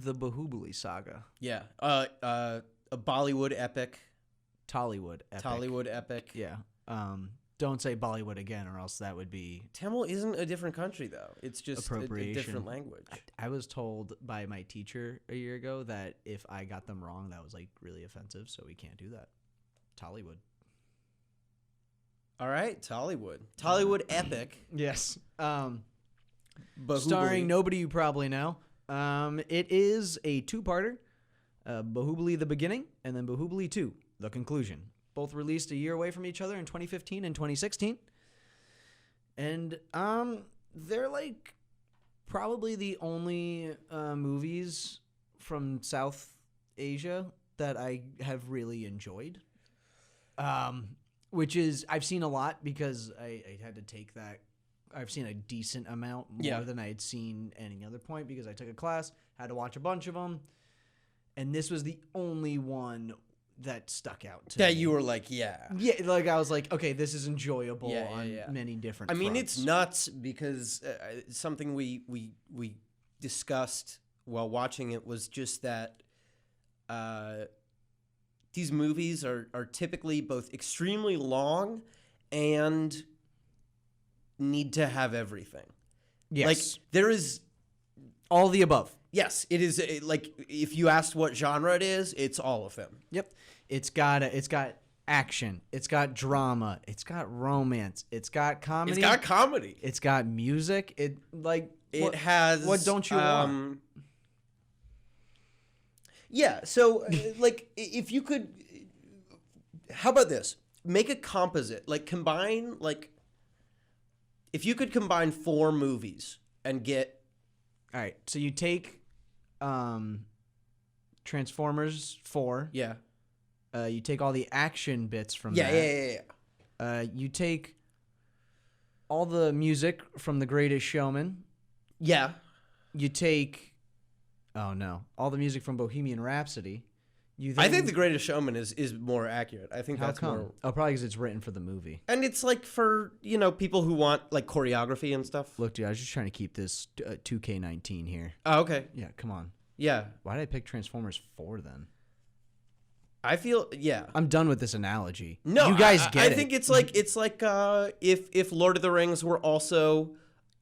the Baahubali saga. Yeah. A Bollywood epic. Tollywood epic. Tollywood epic. Yeah. Don't say Bollywood again, or else that would be Tamil isn't a different country, though. It's just a different language. I was told by my teacher a year ago that if I got them wrong, that was like really offensive, so we can't do that. Tollywood. All right, Tollywood. Tollywood epic. Yes. Baahubali. Starring nobody you probably know. It is a two-parter. Baahubali the beginning, and then Baahubali 2, the conclusion. Both released a year away from each other in 2015 and 2016. And they're like probably the only movies from South Asia that I have really enjoyed. Which is, I've seen a lot because I had to take that. I've seen a decent amount more than I had seen any other point because I took a class, had to watch a bunch of them. And this was the only one that stuck out to me. That you were like, yeah. Yeah, like I was like, okay, this is enjoyable on many different fronts. It's nuts because something we discussed while watching it was just that these movies are typically both extremely long and need to have everything. Yes. Like, there is... all the above. Yes, it is. Like, if you asked what genre it is, it's all of them. Yep. It's got action. It's got drama. It's got romance. It's got comedy. It's got music. What don't you want? Yeah. So, like, if you could, how about this? Make a composite. Like, combine, like, if you could combine 4 movies and get. All right. So you take Transformers 4. Yeah. You take all the action bits from that. Yeah. You take all the music from The Greatest Showman. Yeah. You take, all the music from Bohemian Rhapsody. I think The Greatest Showman is more accurate. I think that's more. Oh, probably because it's written for the movie. And it's like for, people who want like choreography and stuff. Look, dude, I was just trying to keep this 2K19 here. Oh, okay. Yeah, come on. Yeah. Why did I pick Transformers 4 then? I feel, I'm done with this analogy. No, you guys get it. I think it's like if Lord of the Rings were also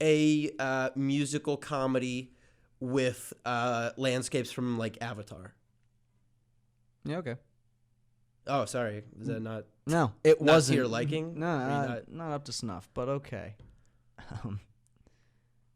a musical comedy with landscapes from like Avatar. Yeah, okay. Oh, sorry. Is that not? No, it wasn't. To your liking? No, not up to snuff, but okay.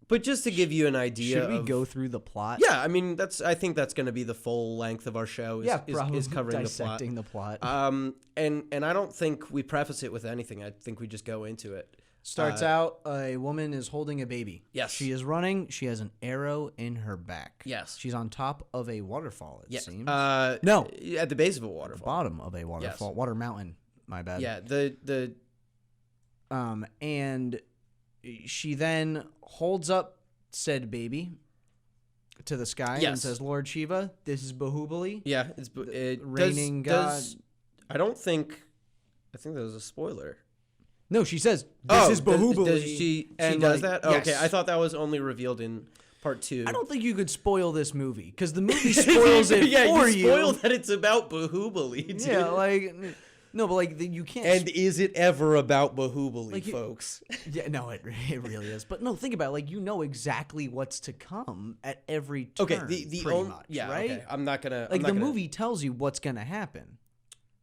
But just to give you an idea, should we go through the plot? Yeah, I mean I think that's going to be the full length of our show. Is covering dissecting the plot. And I don't think we preface it with anything. I think we just go into it. Starts out, a woman is holding a baby. Yes. She is running. She has an arrow in her back. Yes. She's on top of a waterfall, it seems. No. At the base of a waterfall. At the bottom of a waterfall. Yes. Water mountain. My bad. Yeah. And she then holds up said baby to the sky and says, Lord Shiva, this is Baahubali. Yeah. It's reigning God. I think that was a spoiler. No, she says, this is Baahubali. Does she does that? Oh, yes. Okay, I thought that was only revealed in part 2. I don't think you could spoil this movie, because the movie spoils it for you. You spoil that it's about Baahubali, dude. Yeah, like, no, but like, you can't. And is it ever about Baahubali, folks? Yeah, no, it really is. But no, think about it. Like, you know exactly what's to come at every turn, pretty much, right? Okay. I'm not gonna... Like, the movie tells you what's gonna happen.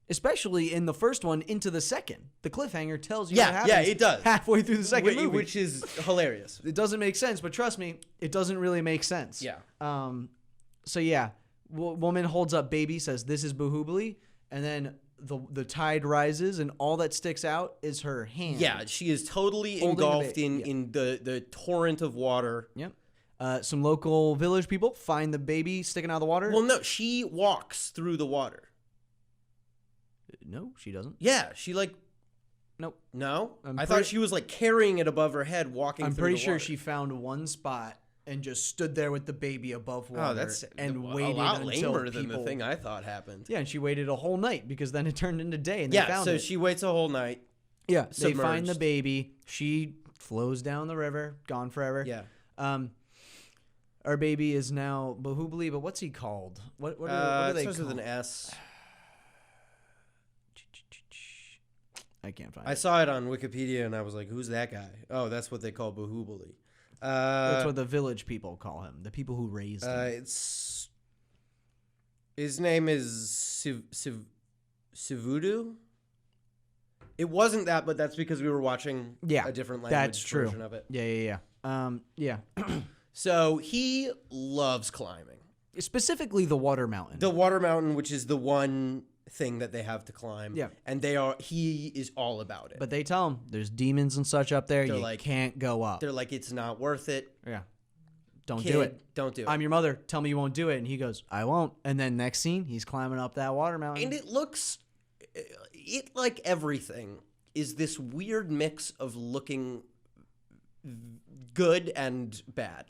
Especially in the first one into the second. The cliffhanger tells you what happens. Yeah, it does. Halfway through the second movie. Which is hilarious. It doesn't make sense, but trust me, it doesn't really make sense. Yeah. So yeah, woman holds up baby, says, this is Baahubali, and then the tide rises, and all that sticks out is her hand. Yeah, she is totally engulfed in the torrent of water. Yep. Some local village people find the baby sticking out of the water. Well, no, she walks through the water. No, she doesn't. Yeah, she like... Nope. No? I thought she was like carrying it above her head, walking through the water. I'm pretty sure she found one spot and just stood there with the baby above water waited a lot lamer than the thing I thought happened. Yeah, and she waited a whole night because then it turned into day and they found it. Yeah, so she waits a whole night. Yeah, they find the baby. She flows down the river, gone forever. Yeah. Our baby is now Baahubali, but what's he called? What are they it starts called? with an S. I can't find I it. saw it on Wikipedia and I was like, "Who's that guy?" Oh, that's what they call Baahubali. That's what the village people call him. The people who raised him. It's his name is Sivudu. It wasn't that, but that's because we were watching a different language that's true. version of it. Yeah. Yeah. So he loves climbing. Specifically the water mountain. The water mountain, which is the one thing that they have to climb. Yeah. And he is all about it. But they tell him there's demons and such up there. They're You like- can't go up. They're like, it's not worth it. Yeah. Don't Kid, do it. Don't do it. I'm your mother. Tell me you won't do it. And he goes, I won't. And then next scene, he's climbing up that water mountain. And it like everything is this weird mix of looking good and bad.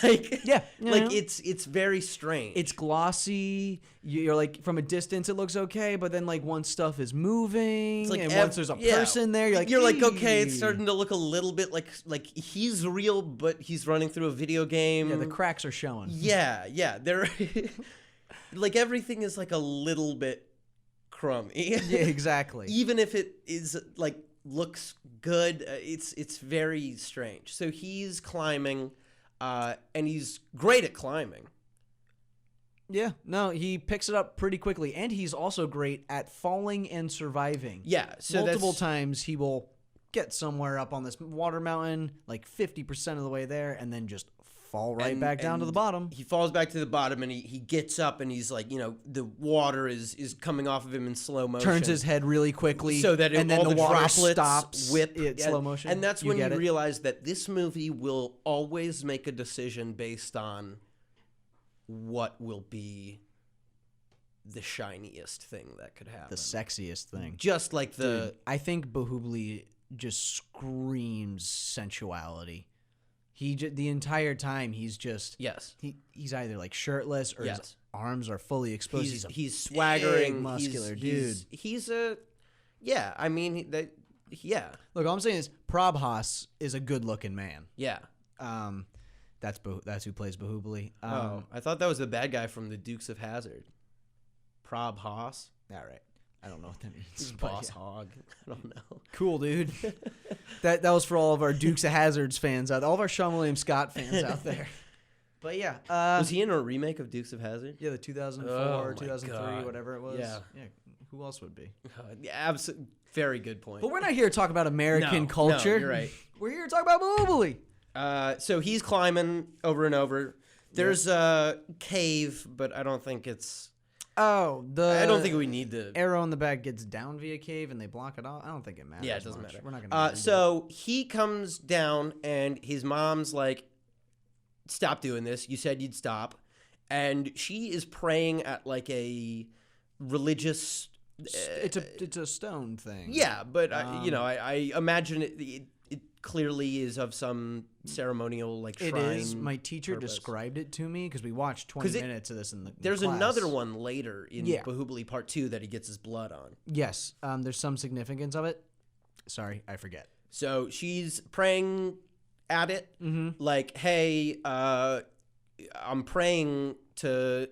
Like Yeah. like it's very strange. It's glossy. You're like, from a distance, it looks okay. But then, like, once stuff is moving, It's like and once there's a person there, you're like, okay, it's "Eee." starting to look a little bit like he's real, but he's running through a video game. Yeah, the cracks are showing. Yeah, they're like everything is like a little bit crummy. Yeah, exactly. Even if it is like looks good, it's very strange. So he's climbing, and he's great at climbing. Yeah, no, he picks it up pretty quickly, and he's also great at falling and surviving. Yeah, so multiple times he will get somewhere up on this water mountain, like 50% of the way there, and then just fall right back down to the bottom. He falls back to the bottom, and he gets up, and he's like, the water is coming off of him in slow motion. Turns his head really quickly, so that and then all the water droplets stops. whip in slow motion, and that's when you get it? realize that this movie will always make a decision based on what will be the shiniest thing that could happen, the sexiest thing. just like the Dude, I think Baahubali just screams sensuality. The entire time he's just yes. he's either like shirtless or Yes. his arms are fully exposed. He's swaggering, big, muscular dude. He's a yeah. I mean yeah. Look, all I'm saying is Prabhas is a good-looking man. Yeah. That's who plays Baahubali. I thought that was the bad guy from the Dukes of Hazzard. Prabhas. All right. I don't know what that means. Boss yeah. Hog. I don't know. Cool, dude. that was for all of our Dukes of Hazzards fans all of our Sean William Scott fans out there. But yeah, Was he in a remake of Dukes of Hazzard? yeah, the 2004 Oh or my 2003, God. whatever it was. Yeah. Who else would be? Yeah, very good point. But we're not here to talk about American No, culture. you're right. We're here to talk about Baahubali. So he's climbing over and over. There's a cave, but I don't think it's. Oh, I don't think we need to. arrow in the back gets down via cave and they block it off. I don't think it matters. Yeah, it doesn't much. matter. We're not gonna. So he comes down, and his mom's like, "Stop doing this. You said you'd stop." And she is praying at like a religious. it's a stone thing. Yeah, but I imagine it clearly is of some ceremonial like shrine. It is. My teacher purpose. described it to me because we watched 20 minutes of this in the There's class. another one later in Yeah. Baahubali Part 2 that he gets his blood on. Yes, there's some significance of it. Sorry, I forget. So she's praying at it, Mm-hmm. like, "Hey, I'm praying to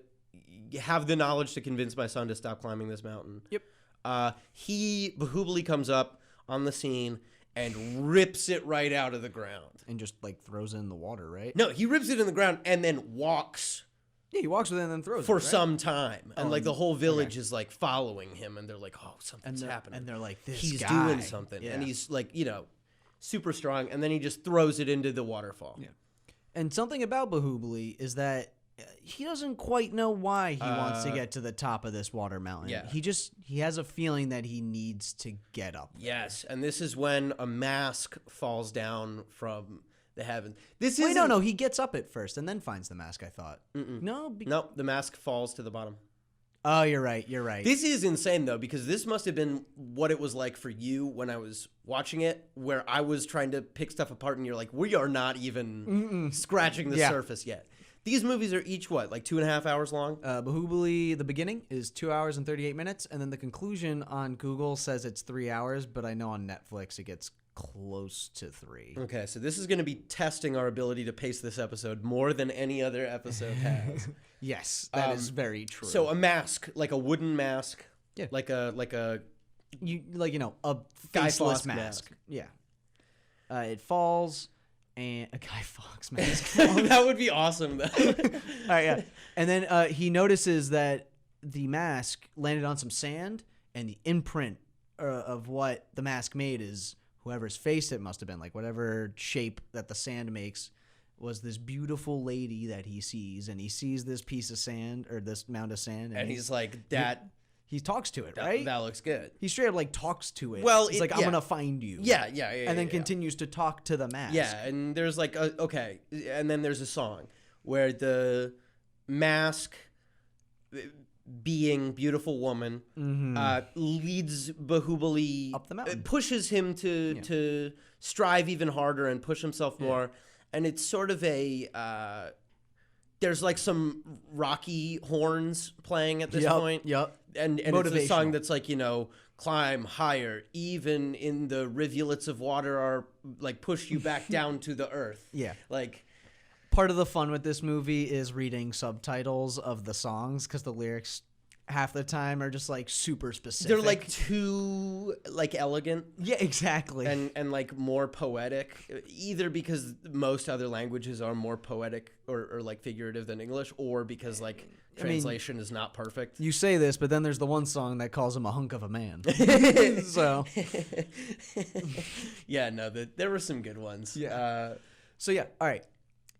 have the knowledge to convince my son to stop climbing this mountain." Yep. Baahubali comes up on the scene and rips it right out of the ground. And just like throws it in the water, right? No, he rips it in the ground and then walks Yeah, he walks with it and then throws for it, right? some time, and like the whole village is like following him, and they're like, "Oh, something's happening," And they're like, this he's guy. doing something, Yeah. and he's like, super strong, and then he just throws it into the waterfall. Yeah. And something about Baahubali is that he doesn't quite know why he wants to get to the top of this water mountain. Yeah. He has a feeling that he needs to get up. Yes, and this is when a mask falls down from the heavens. This Wait, is no, he gets up at first and then finds the mask, I thought. No? Nope, the mask falls to the bottom. Oh, you're right. This is insane, though, because this must have been what it was like for you when I was watching it, where I was trying to pick stuff apart, and you're like, we are not even scratching the surface yet. These movies are each, what, like 2.5 hours long? Baahubali, the beginning, is 2 hours and 38 minutes, and then the conclusion on Google says it's 3 hours, but I know on Netflix it gets close to 3. Okay, so this is going to be testing our ability to pace this episode more than any other episode has. Yes, that is very true. So a mask, like a wooden mask, Yeah. like a a Guy faceless Fawkes mask. Yeah. It falls, and a Guy Fawkes mask. that would be awesome though. All right, yeah. And then he notices that the mask landed on some sand, and the imprint of what the mask made is whoever's face it must have been, like whatever shape that the sand makes was this beautiful lady that he sees, and he sees this piece of sand or this mound of sand, And he's like, that he talks to it, right? that looks good. He straight up like talks to it. Well, he's like, I'm gonna find you. Yeah. And then continues to talk to the mask. Yeah, and there's like okay, and then there's a song where the mask, being beautiful woman, leads Baahubali Up the mountain. pushes him to strive even harder and push himself more, and it's sort of a there's like some Rocky horns playing at this point. Yep. And it's a song that's like, climb higher, even in the rivulets of water are like push you back down to the earth. Yeah. Like, part of the fun with this movie is reading subtitles of the songs, because the lyrics half the time are just like super specific. they're like too like elegant yeah, exactly. and like more poetic, either because most other languages are more poetic or like figurative than English, or because like translation is not perfect. You say this, but then there's the one song that calls him a hunk of a man. So yeah, no, there were some good ones. Yeah. So yeah, all right.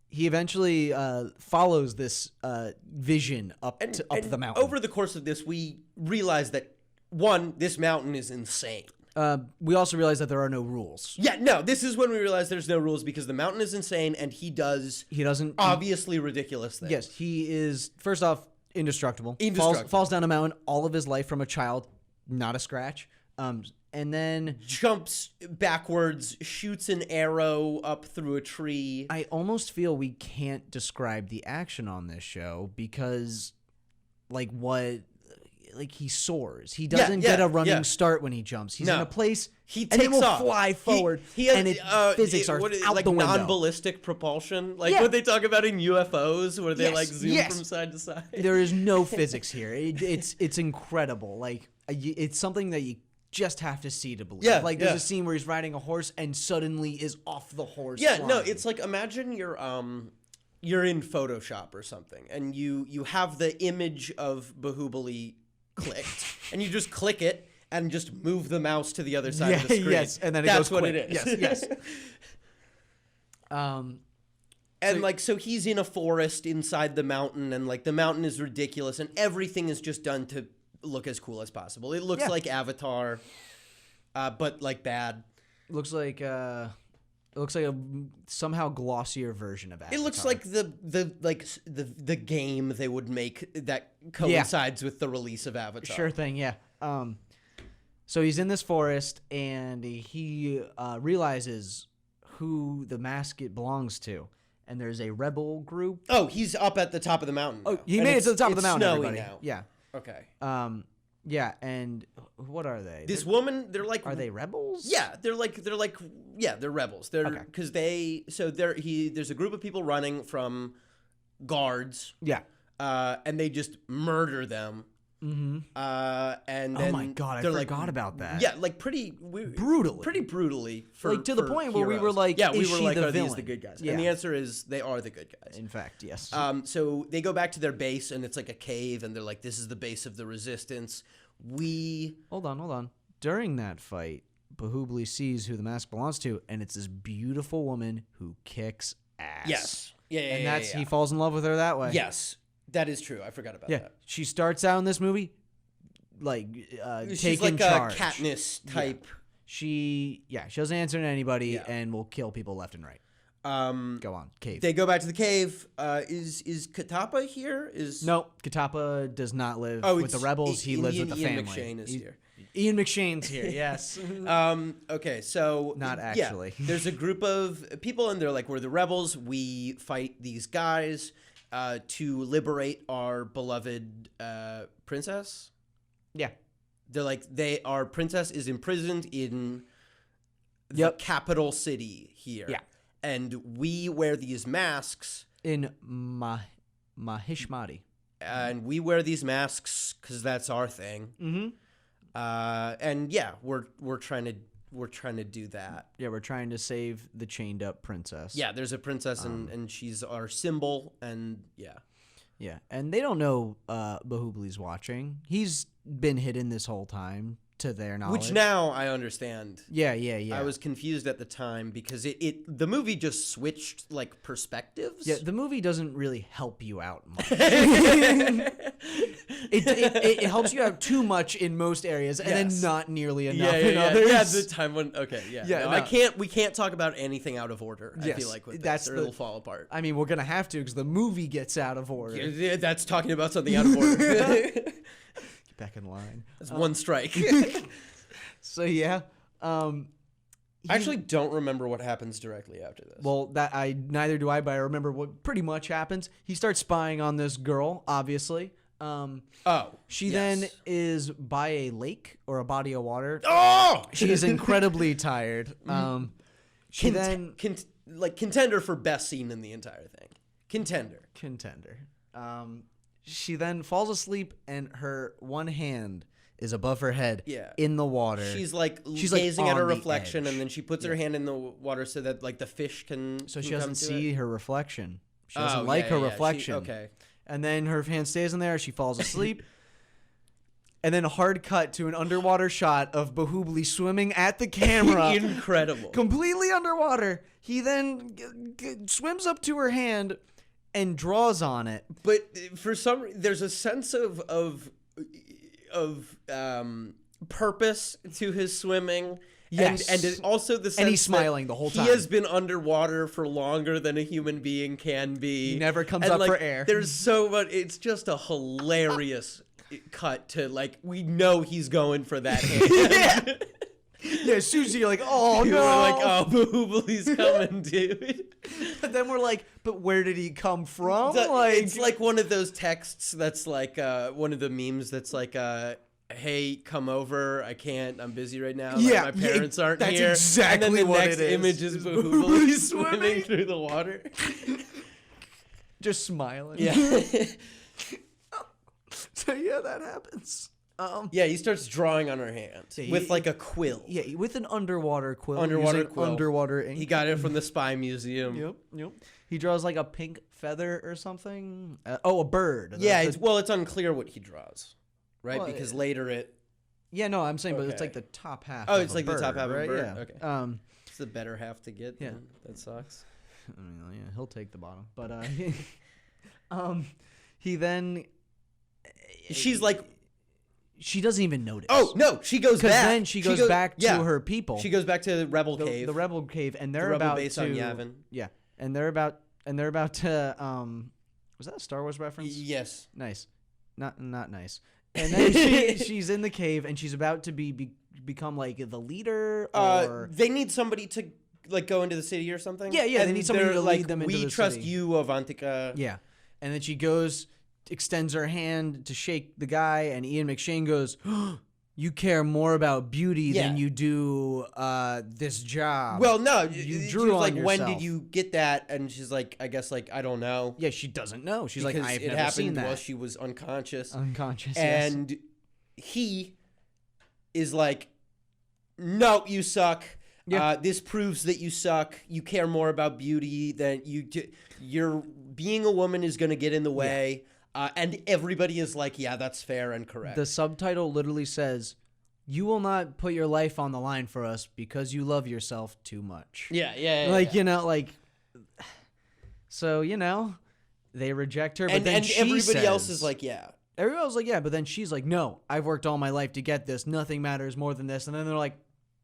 He eventually follows this vision up the mountain. Over the course of this, we realize that, one, this mountain is insane. We also realize that there are no rules. Yeah, no, this is when we realize there's no rules, because the mountain is insane and he doesn't obviously ridiculous things. Yes, he is, first off, indestructible. Indestructible. Falls down a mountain all of his life from a child, not a scratch. And then Jumps backwards, shoots an arrow up through a tree. I almost feel we can't describe the action on this show, because he soars. He doesn't get a running start when he jumps. He's in a place he and takes then will off. fly forward. He has, and physics are out like the window. non-ballistic propulsion, like what they talk about in UFOs, where they like zoom from side to side. There is no physics here. It's incredible. Like it's something that you just have to see to believe. Yeah, like there's a scene where he's riding a horse and suddenly is off the horse. Yeah, no, flying. it's like, imagine you're in Photoshop or something, and you have the image of Baahubali clicked, and you just click it and just move the mouse to the other side of the screen. Yes, and then that's goes what quick. it is. Yes. And like, so he's in a forest inside the mountain, and like the mountain is ridiculous, and everything is just done to look as cool as possible. It looks like Avatar, but like bad. Looks like a somehow glossier version of Avatar. It looks like the game they would make that coincides with the release of Avatar. Sure thing, yeah. So he's in this forest, and he realizes who the mask it belongs to. And there's a rebel group. Oh, he's up at the top of the mountain. Oh, now. he And made it to the top of the mountain, snowy everybody. now. Yeah. Okay. Yeah, and what are they? This woman, they're like. Are they rebels? Yeah, they're rebels. They're because there's a group of people running from guards. Yeah. And they just murder them. Mm-hmm. And then oh my god, I forgot about that. Yeah, like pretty brutally. For, to the for point where we heroes. were like, yeah, we is were she like, the are villain? these the good guys? Yeah. And the answer is they are the good guys. In fact, yes. So they go back to their base, and it's like a cave, and they're like, this is the base of the resistance. Hold on. During that fight, Baahubali sees who the mask belongs to, and it's this beautiful woman who kicks ass. Yes. Yeah. And he falls in love with her that way. Yes, that is true. I forgot about that. She starts out in this movie like She's taking like charge. a Katniss type. She doesn't answer to anybody and will kill people left and right. Go on, cave. They go back to the cave. Is Katapa here? No, Katapa does not live with the rebels. He lives with the Ian family. McShane is here. Ian McShane's here. Yes. Okay, so not actually. Yeah, there's a group of people, and they're like, we're the rebels. We fight these guys to liberate our beloved princess. Yeah. They're like, our princess is imprisoned in the capital city here. Yeah. And we wear these masks. In Mahishmati. And we wear these masks because that's our thing. Mm-hmm. And yeah, we're trying to do that. Yeah, we're trying to save the chained up princess. Yeah, there's a princess and she's our symbol, and yeah. Yeah, and they don't know Baahubali's watching. He's been hidden this whole time, to their knowledge. Which now I understand. Yeah. I was confused at the time because the movie just switched like perspectives. Yeah, the movie doesn't really help you out much. it helps you out too much in most areas, and then not nearly enough in others. Yeah, the time when we can't talk about anything out of order. Yes, I feel like with this, or it'll fall apart. I mean, we're gonna have to because the movie gets out of order. Yeah, that's talking about something out of order. Get back in line. That's one strike. So yeah. I actually don't remember what happens directly after this. Well, neither do I, but I remember what pretty much happens. He starts spying on this girl, obviously. She then is by a lake or a body of water. Oh! She is incredibly tired. She contender for best scene in the entire thing. Contender. She then falls asleep and her one hand is above her head in the water. She's gazing at her reflection, edge. And then she puts her hand in the water so that like the fish can. So she doesn't see her reflection. She doesn't like her reflection. Okay. And then her hand stays in there. She falls asleep. And then a hard cut to an underwater shot of Baahubali swimming at the camera. Incredible. Completely underwater. He then swims up to her hand and draws on it. But for some reason, there's a sense of purpose to his swimming. Yes. And also the sense and he's smiling the whole time. He has been underwater for longer than a human being can be. He never comes up for air. There's so much. It's just a hilarious cut to like, we know he's going for that hand. Yeah, as soon as you're like, oh no. We're like, oh, Baahubali's coming, dude. But then we're like, but where did he come from? It's like one of those texts that's like one of the memes that's like, hey, come over. I can't. I'm busy right now. Yeah, my parents aren't that's here. Exactly and then the what next it is. image is Baahubali swimming through the water. Just smiling. Yeah. So yeah, that happens. Yeah, he starts drawing on her hand with like a quill. Yeah, with an underwater quill. Quill. Underwater ink. He got it from the Spy Museum. Yep. He draws like a pink feather or something. A bird. Yeah, it's unclear what he draws, right? Well, because later it. Yeah, no, I'm saying, but it's like the top half. Oh, of it's like bird, the top half right? of a bird. Yeah. Okay. It's the better half to get. Yeah. That sucks. I mean, yeah, he'll take the bottom, but he then. She's like. She doesn't even notice. Oh no, she goes back. Because then she goes back to her people. She goes back to the Rebel Cave. The Rebel Cave, and they're the about base to. On Yavin. Yeah, and they're about to. Was that a Star Wars reference? Yes. Nice, not nice. And then she's in the cave, and she's about to become like the leader. Or they need somebody to like go into the city or something. Yeah. And they need somebody to lead them into the city. We trust you, Avantika. Yeah, and then she goes. Extends her hand to shake the guy, and Ian McShane goes, oh, you care more about beauty than you do this job. Well, no, you drew on like, yourself. when did you get that? And she's like, I guess like I don't know. Yeah, she doesn't know. She's because like, I've it never happened seen that. While she was unconscious. And he is like, no, you suck. Yeah. This proves that you suck. You care more about beauty than you do. You're being a woman is going to get in the way. Yeah. And everybody is like, yeah, that's fair and correct. The subtitle literally says, you will not put your life on the line for us because you love yourself too much. Yeah. Like, you know, like, so, you know, they reject her. But then everybody else is like, yeah. Everybody else is like, yeah. But then she's like, no, I've worked all my life to get this. Nothing matters more than this. And then they're like,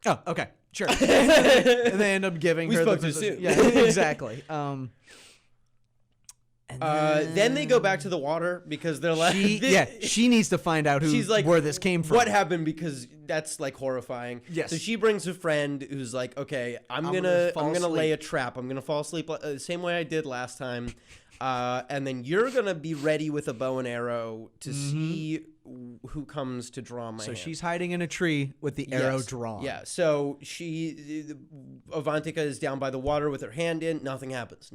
oh, okay, sure. And they end up giving her spoke too soon. Yeah, exactly. Then they go back to the water because they're like, she needs to find out where this came from. What happened, because that's like horrifying. Yes. So she brings a friend who's like, okay, I'm gonna lay a trap. I'm gonna fall asleep the same way I did last time. And then you're going to be ready with a bow and arrow to see who comes to draw my hand. So she's hiding in a tree with the arrow drawn. Yeah, so Avantika is down by the water with her hand in. Nothing happens.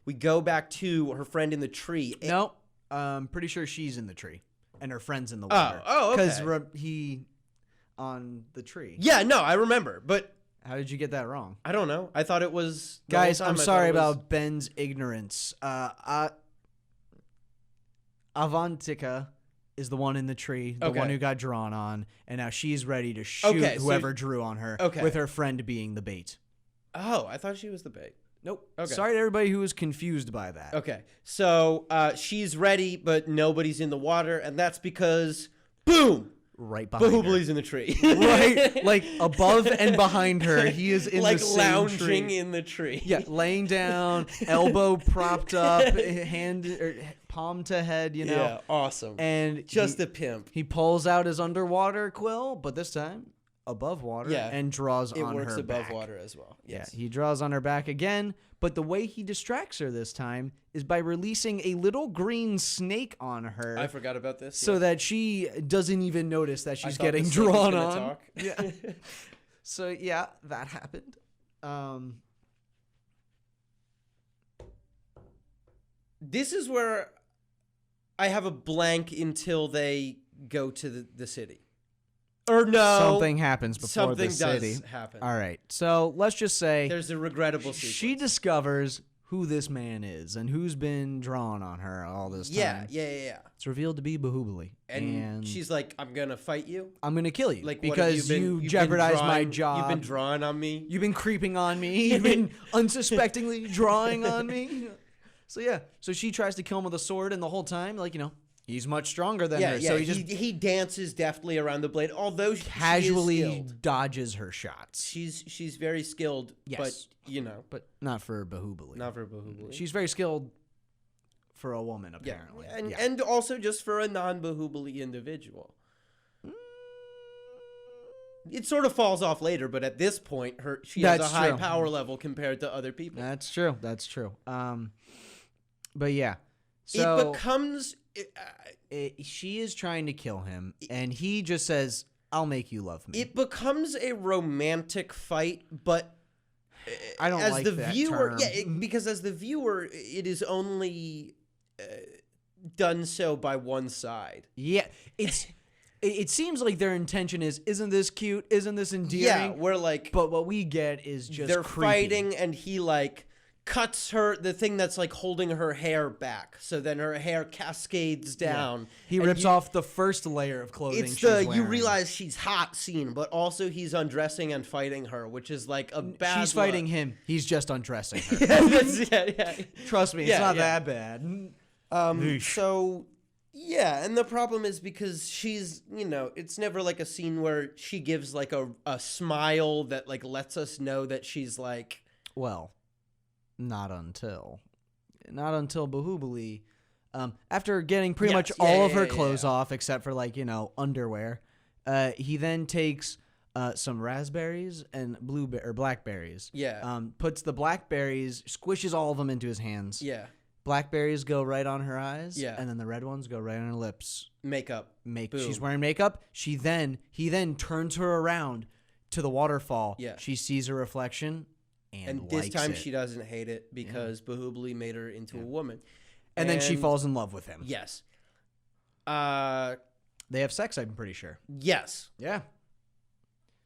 We go back to her friend in the tree. No, I'm pretty sure she's in the tree and her friend's in the water. Oh, okay. Because he on the tree. Yeah, no, I remember, but... How did you get that wrong? I don't know. I thought it was... Guys, I'm sorry about Ben's ignorance. Avantika is the one in the tree, the one who got drawn on, and now she's ready to shoot whoever drew on her, with her friend being the bait. Oh, I thought she was the bait. Nope. Okay. Sorry to everybody who was confused by that. Okay, so she's ready, but nobody's in the water, and that's because, boom! Right behind Bahubuli's in the tree. Right, like above and behind her. He is in like the same lounging tree. in the tree. Yeah, laying down, elbow propped up, hand or palm to head, you know. Yeah, awesome. And just a pimp. He pulls out his underwater quill, but this time above water, and draws on her back. It works above water as well. Yes. Yeah, he draws on her back again, but the way he distracts her this time is by releasing a little green snake on her. I forgot about this. So that she doesn't even notice that she's getting drawn on. Talk. Yeah. So yeah, that happened. This is where I have a blank until they go to the city. Or no. Something happens before the city. Something does happen. All right. So let's just say there's a regrettable sequence. She discovers who this man is and who's been drawn on her all this time. Yeah. It's revealed to be Bahubali. And she's like, I'm going to fight you. I'm going to kill you. Like, because you jeopardized my job. You've been drawing on me. You've been creeping on me. You've been unsuspectingly drawing on me. So yeah. So she tries to kill him with a sword, and the whole time, like, you know, he's much stronger than her. Yeah, so he dances deftly around the blade, although casually dodges her shots. She's very skilled, but you know, but not for Bahubali. Not for Bahubali. She's very skilled for a woman, apparently. And also just for a non-Bahubali individual. It sort of falls off later, but at this point, she has a high power level compared to other people. That's true. But yeah, so it becomes. She is trying to kill him, and he just says, "I'll make you love me." It becomes a romantic fight, but I don't like that viewer. term. Yeah, because as the viewer, it is only done so by one side. Yeah, it seems like their intention is, isn't this cute? Isn't this endearing? Yeah, we're like, but what we get is just they're creepy. Fighting, and he like cuts the thing that's like holding her hair back, so then her hair cascades down. He rips off the first layer of clothing. It's you realize she's hot scene, but also he's undressing and fighting her, which is like a bad. She's fighting him. He's just undressing her. yeah. Trust me, it's not that bad. So. Yeah, and the problem is because she's, you know, it's never like a scene where she gives like a smile that like lets us know that she's like. Well, not until Bahubali, after getting pretty much all of her clothes off except for like, you know, underwear, he then takes some raspberries and blackberries. Yeah. Puts the blackberries, squishes all of them into his hands. Yeah. Blackberries go right on her eyes, and then the red ones go right on her lips. Makeup. She's wearing makeup. He then turns her around to the waterfall. Yeah. She sees her reflection and this time she doesn't hate it because Bahubali made her into a woman. And then she falls in love with him. Yes. They have sex, I'm pretty sure. Yes. Yeah.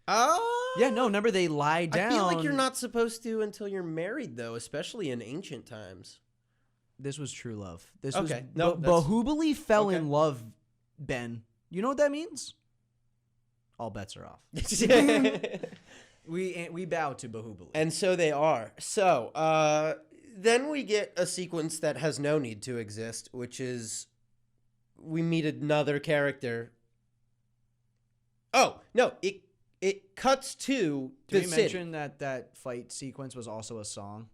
Yeah, no, remember they lie down. I feel like you're not supposed to until you're married, though, especially in ancient times. This was true love. This was Bahubali fell in love, Ben. You know what that means? All bets are off. We bow to Bahubali. And so they are. So then we get a sequence that has no need to exist, which is we meet another character. Oh, no, it cuts to the city. Did we mention that fight sequence was also a song?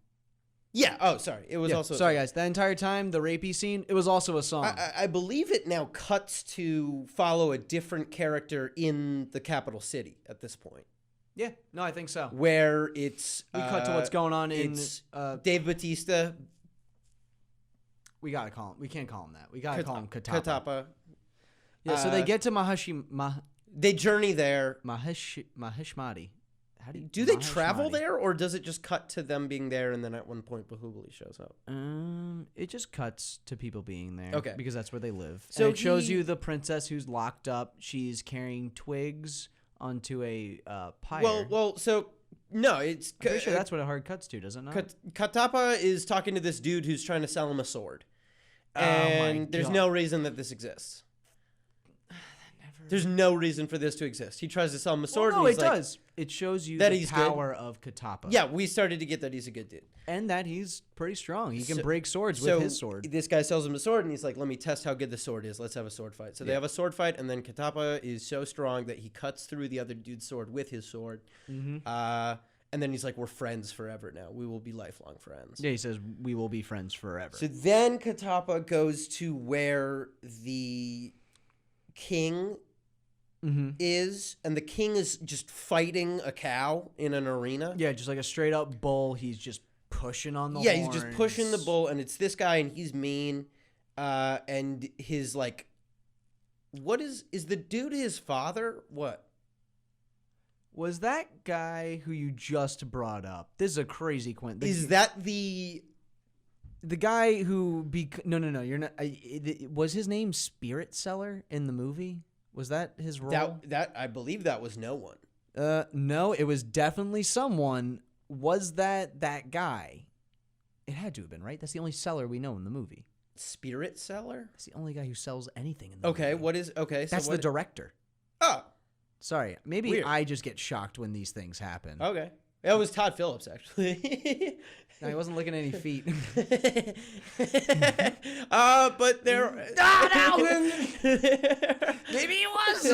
Yeah. Oh, sorry. It was also. Sorry, guys. The entire time, the rapey scene, it was also a song. I believe it now cuts to follow a different character in the capital city at this point. Yeah. No, I think so. Where it's we cut to what's going on in Dave Bautista We gotta call him. We can't call him that. We gotta call him Katapa. Katapa. Yeah. So they get to They journey there. Mahishmati. How Do they travel there, or does it just cut to them being there, and then at one point Baahubali shows up? It just cuts to people being there. Okay. Because that's where they live. So and it shows you the princess who's locked up. She's carrying twigs onto a pyre. Well, so no, it's I'm pretty sure that's what it hard cuts to, does it not? Katapa is talking to this dude who's trying to sell him a sword, and there's no reason that this exists. There's no reason for this to exist. He tries to sell him a sword. Well, no, and it does. It shows you the power of Katapa. Yeah, we started to get that he's a good dude. And that he's pretty strong. He can break swords with his sword. This guy sells him a sword, and he's like, let me test how good the sword is. Let's have a sword fight. So they have a sword fight, and then Katapa is so strong that he cuts through the other dude's sword with his sword. Mm-hmm. And then he's like, we're friends forever now. We will be lifelong friends. Yeah, he says, we will be friends forever. So then Katapa goes to where the king is, and the king is just fighting a cow in an arena. Yeah, just like a straight up bull. He's just pushing on the horns. He's just pushing the bull, and it's this guy, and he's mean. And his like, what is the dude his father? What? Was that guy who you just brought up? This is a crazy coincidence. Is that the guy who No, you're not. Was his name Spirit Seller in the movie? Was that his role? That I believe that was no one. No, it was definitely someone. Was that guy? It had to have been, right? That's the only seller we know in the movie. Spirit Seller? That's the only guy who sells anything in the movie. Okay, That's the director. Oh. Sorry. Maybe Weird. I just get shocked when these things happen. Okay. It was Todd Phillips, actually. No, he wasn't looking at any feet. But there... Maybe he was.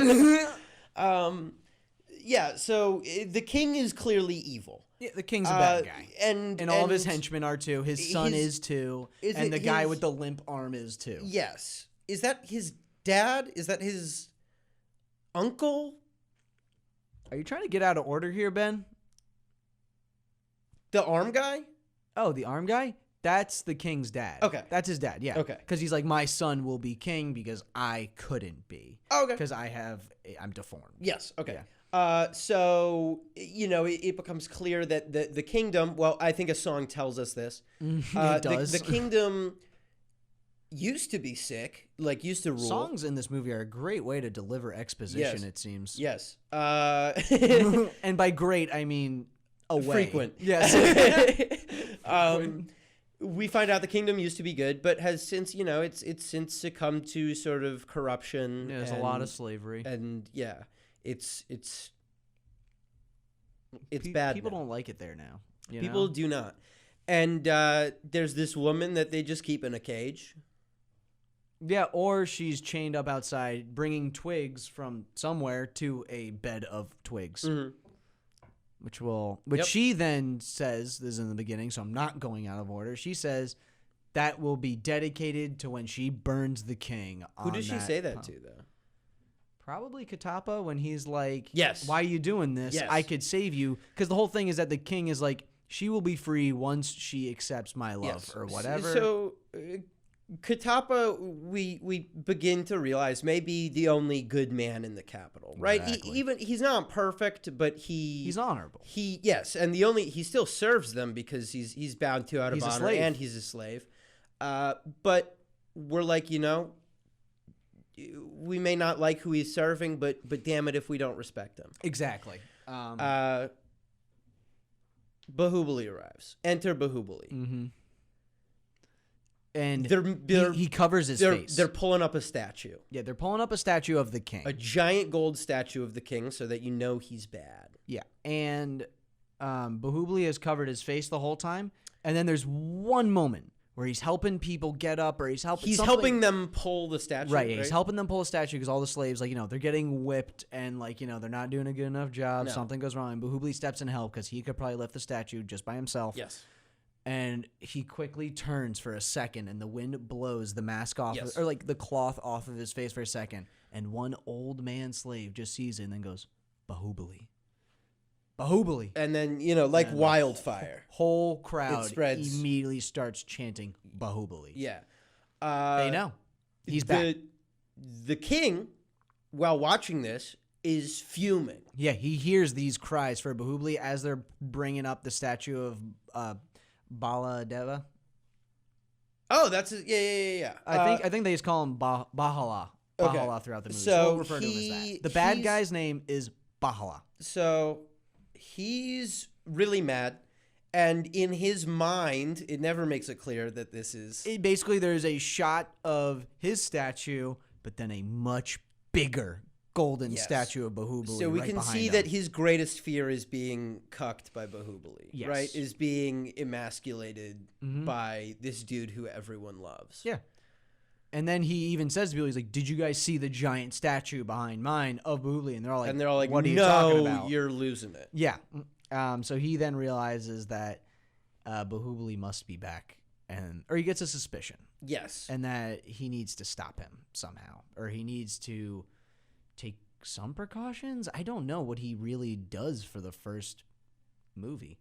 Yeah, so the king is clearly evil. Yeah, the king's a bad guy. And all of his henchmen are too. His son is too. And the guy with the limp arm is too. Yes. Is that his dad? Is that his uncle? Are you trying to get out of order here, Ben? The arm guy? Oh, the arm guy? That's the king's dad. Okay. That's his dad, yeah. Okay. Because he's like, my son will be king because I couldn't be. Oh, okay. Because I'm deformed. Yes, okay. Yeah. So, it becomes clear that the kingdom, well, I think a song tells us this. It does. The kingdom used to be sick, like used to rule. Songs in this movie are a great way to deliver exposition, it seems. Yes. And by great, I mean away. Frequent. Yes. We find out the kingdom used to be good, but has since, it's since succumbed to sort of corruption. Yeah, there's a lot of slavery. And yeah, it's bad. People now. don't like it there now. People do not. And there's this woman that they just keep in a cage. Yeah, or she's chained up outside, bringing twigs from somewhere to a bed of twigs. Mm-hmm. Which she then says, this is in the beginning, so I'm not going out of order. She says that will be dedicated to when she burns the king. Who does she say that to, though? Probably Katapa, when he's like, yes, why are you doing this? Yes. I could save you. Because the whole thing is that the king is like, she will be free once she accepts my love or whatever. So Katapa, we begin to realize, may be the only good man in the capital, right? Exactly. He's not perfect, but he's honorable. And he still serves them because he's bound to out of honor, and he's a slave. But we're like, we may not like who he's serving, but damn it if we don't respect him. Exactly. Baahubali arrives. Enter Baahubali. Mm-hmm. And he covers his face. They're pulling up a statue. Yeah, they're pulling up a statue of the king. A giant gold statue of the king so that he's bad. Yeah, and Baahubali has covered his face the whole time. And then there's one moment where he's helping people get up, or he's helping them pull the statue. Right, he's helping them pull a statue because all the slaves, they're getting whipped and, they're not doing a good enough job. No. Something goes wrong. And Baahubali steps in to help because he could probably lift the statue just by himself. Yes. And he quickly turns for a second, and the wind blows the mask off, yes. or the cloth off of his face for a second. And one old man slave just sees it and then goes, Baahubali. Baahubali. And then, wildfire. Whole crowd spreads. immediately starts chanting Baahubali. Yeah. They know. He's back. The king, while watching this, is fuming. Yeah, he hears these cries for Baahubali as they're bringing up the statue of Baladeva. Oh, that's yeah. I think they just call him Bahala. Bahala throughout the movie. So we'll refer to him as that. The bad guy's name is Bahala. So he's really mad, and in his mind, it never makes it clear that this is. Basically, there's a shot of his statue, but then a much bigger golden statue of Baahubali. So we can see that his greatest fear is being cucked by Baahubali, right? Is being emasculated by this dude who everyone loves. Yeah. And then he even says to people, he's like, "Did you guys see the giant statue behind mine of Baahubali?" And they're all like, "What are you talking about? No, you're losing it." Yeah. So he then realizes that Baahubali must be back, or he gets a suspicion. Yes. And that he needs to stop him somehow, or he needs to take some precautions. I don't know what he really does for the first movie.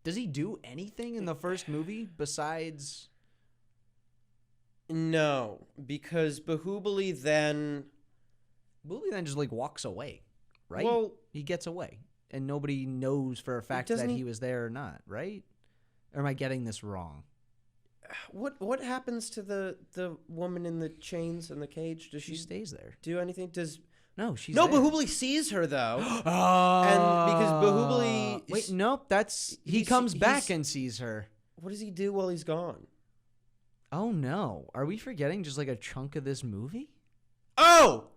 Does he do anything in the first movie besides? No, because Baahubali then just like walks away, right? Well, he gets away, and nobody knows for a fact that he was there or not, right? Or am I getting this wrong? What happens to the woman in the chains and the cage? Does she stays there? Do anything? No, she's no. there. Baahubali sees her though, and because Baahubali. Wait, nope. He comes back and sees her. What does he do while he's gone? Oh no! Are we forgetting just like a chunk of this movie? Oh,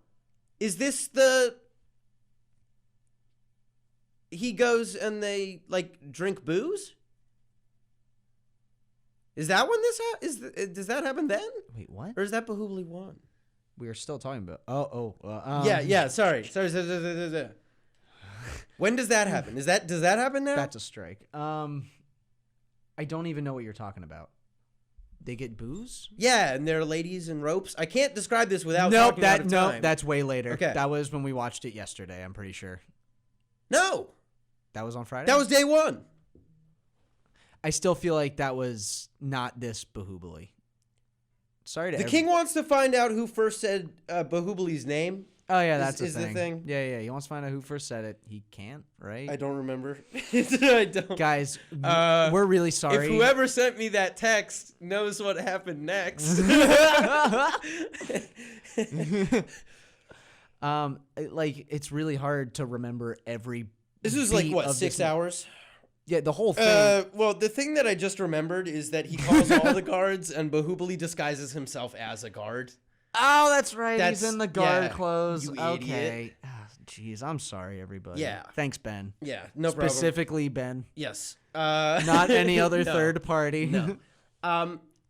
is this the? He goes and they like drink booze. Is that when this does that happen then? Wait, what? Or is that Baahubali 1? We are still talking about. Yeah. Sorry. When does that happen? Does that happen now? That's a strike. I don't even know what you're talking about. They get booze? Yeah, and they're ladies in ropes. I can't describe this without talking out of time. Nope, that's way later. Okay. That was when we watched it yesterday, I'm pretty sure. No. That was on Friday? That was day 1. I still feel like that was not this Baahubali. Sorry to The king wants to find out who first said Bahubali's name. Oh, yeah, that's the thing. Yeah. He wants to find out who first said it. He can't, right? I don't remember. I don't. Guys, we're really sorry. If whoever sent me that text knows what happened next. It's really hard to remember every. This was like, what, 6 hours? Yeah, the whole thing. Well, the thing that I just remembered is that he calls all the guards, and Baahubali disguises himself as a guard. Oh, that's right. He's in the guard clothes. You okay. Jeez, I'm sorry, everybody. Yeah. Thanks, Ben. Yeah, no problem. Specifically, Ben. Yes. Not any other third party. No.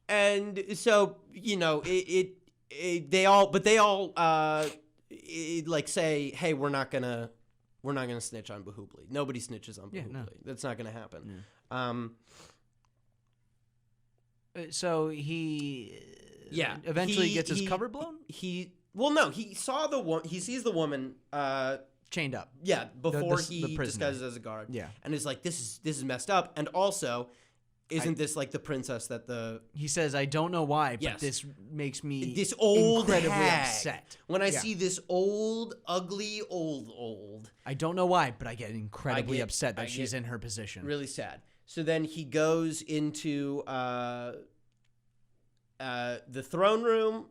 And so, they all like say, hey, we're not gonna snitch on Baahubali. Nobody snitches on Baahubali. Yeah, no. That's not gonna happen. Yeah. So he eventually gets his cover blown? He sees the woman chained up. Yeah, before the he prisoner. disguises as a guard. Yeah. And is like, this is messed up. And also, isn't this like the princess that the... He says, I don't know why, but Yes. this makes me this old incredibly hag. upset. When I see this old, ugly, old... I don't know why, but I get incredibly I upset that get she's in her position. Really sad. So then he goes into the throne room,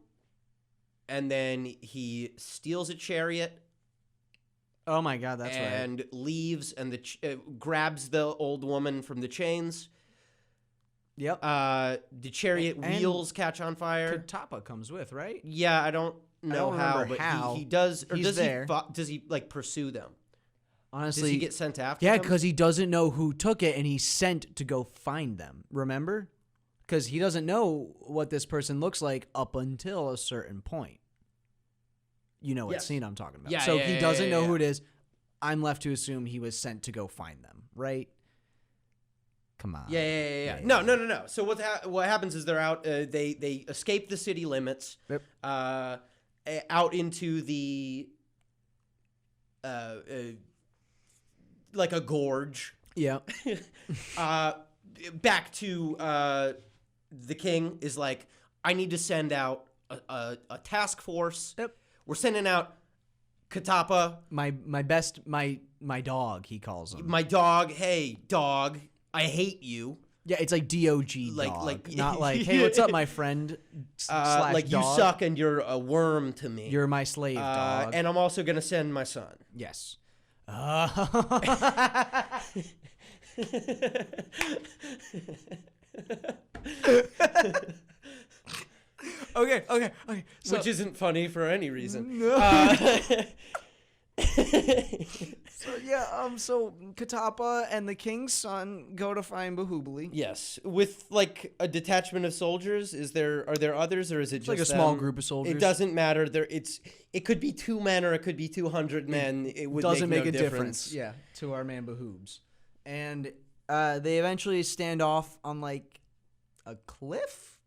and then he steals a chariot. Oh my God, that's right. And leaves and grabs the old woman from the chains. Yep. The chariot wheels catch on fire. Katapa comes with, right? Yeah, I don't know how, but how. he does. Or He's there. Does he like pursue them? Honestly, does he get sent after Yeah, them? because he doesn't know who took it, and he's sent to go find them. Remember? Because he doesn't know what this person looks like up until a certain point. You know what scene I'm talking about. Yeah, so yeah, he yeah, doesn't know yeah. who it is. I'm left to assume he was sent to go find them, right? Come on. Yeah. No. So what happens is they're out. They escape the city limits. Yep. Out into the like a gorge. Yeah. Back to the king is like, I need to send out a task force. Yep. We're sending out Katapa, my dog, he calls him. my dog. Hey, dog, I hate you. Yeah, it's like DOG dog. Not like, hey, what's up, my friend? Slash like dog. you suck and you're a worm to me. You're my slave dog. And I'm also gonna send my son. Yes. Okay. So, Which isn't funny for any reason. So Katapa and the king's son go to find Baahubali. Yes, with like a detachment of soldiers. Are there others, or is it just like a small group of soldiers? It doesn't matter. It could be 2 men or it could be 200 men. It would doesn't make no a difference. Yeah, to our man Bahoobs, and they eventually stand off on like a cliff,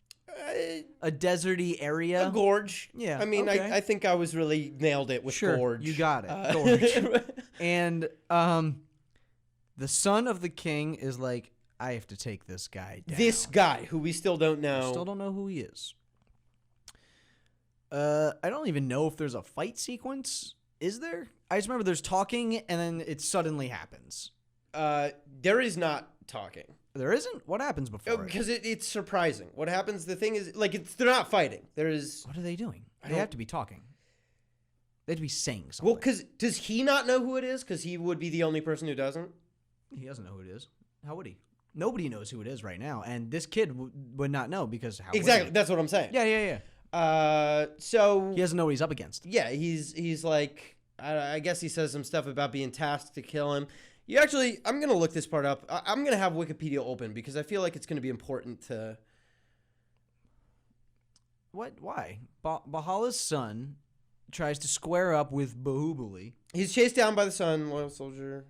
a deserty area, A gorge. Yeah, I mean, okay. I think I was really nailed it with gorge. You got it, gorge. And the son of the king is like, I have to take this guy down. This guy who we still don't know. Still don't know who he is. I don't even know if there's a fight sequence. Is there? I just remember there's talking and then it suddenly happens. There is not talking. There isn't? What happens before it? Because it's surprising. What happens, the thing is, like, they're not fighting. There's... What are they doing? They have to be talking. They have to be saying something. Well, because does he not know who it is? Because he would be the only person who doesn't. He doesn't know who it is. How would he? Nobody knows who it is right now. And this kid would not know because how Exactly. would he? That's what I'm saying. Yeah. So... He doesn't know what he's up against. Yeah, he's like... I guess he says some stuff about being tasked to kill him. You actually... I'm going to look this part up. I'm going to have Wikipedia open because I feel like it's going to be important to... What? Why? Bahala's son tries to square up with Baahubali. He's chased down by the son, loyal soldier.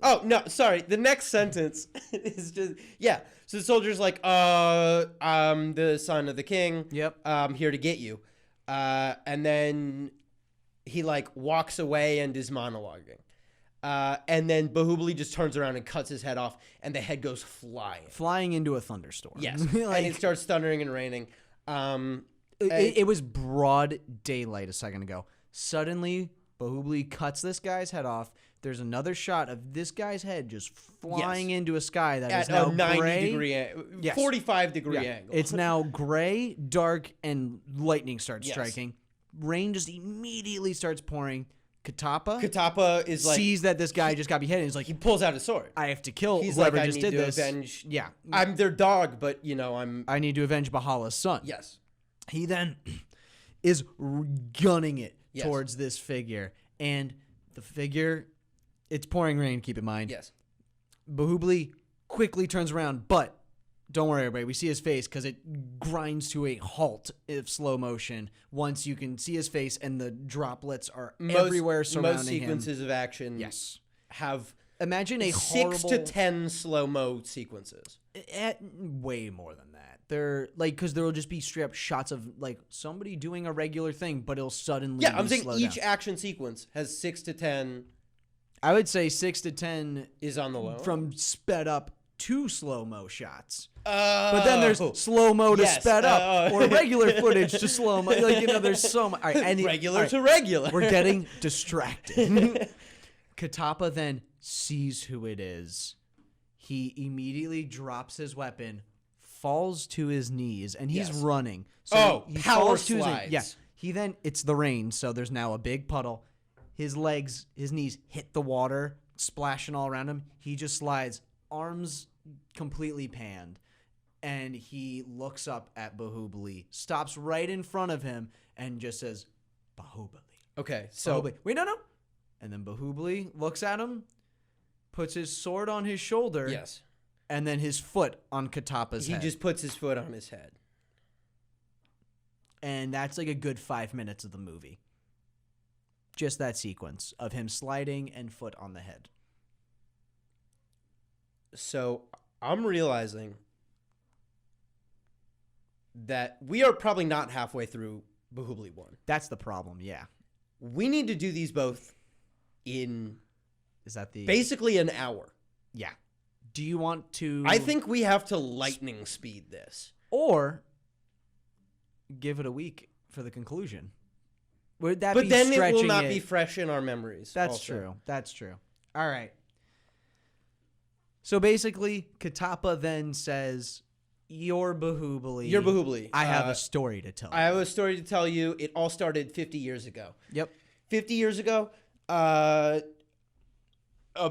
Oh, no, sorry. The next sentence is just... Yeah. So the soldier's like, I'm the son of the king. Yep. I'm here to get you. And then he, like, walks away and is monologuing. And then Baahubali just turns around and cuts his head off, and the head goes flying. Flying into a thunderstorm. Yes. Like, and it starts thundering and raining. It was broad daylight a second ago. Suddenly, Baahubali cuts this guy's head off. There's another shot of this guy's head just flying into a sky that is now at a 90 gray. degree, Yes. 45 degree angle. It's now gray, dark, and lightning starts striking. Rain just immediately starts pouring. Katapa is like... sees that this guy just got beheaded. And he's like, He pulls out his sword. I have to kill He's whoever like, I just need did to this. avenge... Yeah. I'm their dog, but, you know, I'm... I need to avenge Bahala's son. Yes. He then is gunning it Yes. towards this figure. And the figure, it's pouring rain, keep in mind. Yes. Baahubali quickly turns around, but don't worry, everybody. We see his face because it grinds to a halt of slow motion once you can see his face and the droplets are everywhere surrounding most sequences him. of action have Imagine a 6 to 10 slow-mo sequences. Way more than that. They're like, because there will just be straight up shots of like somebody doing a regular thing, but it'll suddenly Yeah, I'm saying slow each down. action sequence has 6 to 10 I would say 6 to 10 is on the low. from sped up to slow-mo shots. But But then there's slow-mo to Yes, sped up or regular footage to slow-mo. Like, you know, there's so much. All right, regular to regular. We're getting distracted. Katapa then sees who it is. He immediately drops his weapon, falls to his knees, and he's running. So he power falls to his knees. slides. Yeah. He then, it's the rain, so there's now a big puddle. His legs, his knees hit the water, splashing all around him. He just slides, arms completely panned, and he looks up at Baahubali, stops right in front of him, and just says, Baahubali. Okay, so... Baahubali. Wait, no. And then Baahubali looks at him, puts his sword on his shoulder, Yes. and then his foot on Katapa's He head. just puts his foot on his head. And that's like a good 5 minutes of the movie. Just that sequence of him sliding and foot on the head. So I'm realizing that we are probably not halfway through Baahubali 1. That's the problem, yeah. We need to do these both in Is that the... basically an hour. Yeah. Do you want to... I think we have to lightning speed this. Or give it a week for the conclusion. Would that But be then it will stretching not be fresh in our memories. That's also. true. That's true. All right. So basically, Katapa then says, "You're Baahubali. You're Baahubali. I have a story to tell you." I have a story to tell you. It all started 50 years ago. Yep. 50 years ago, a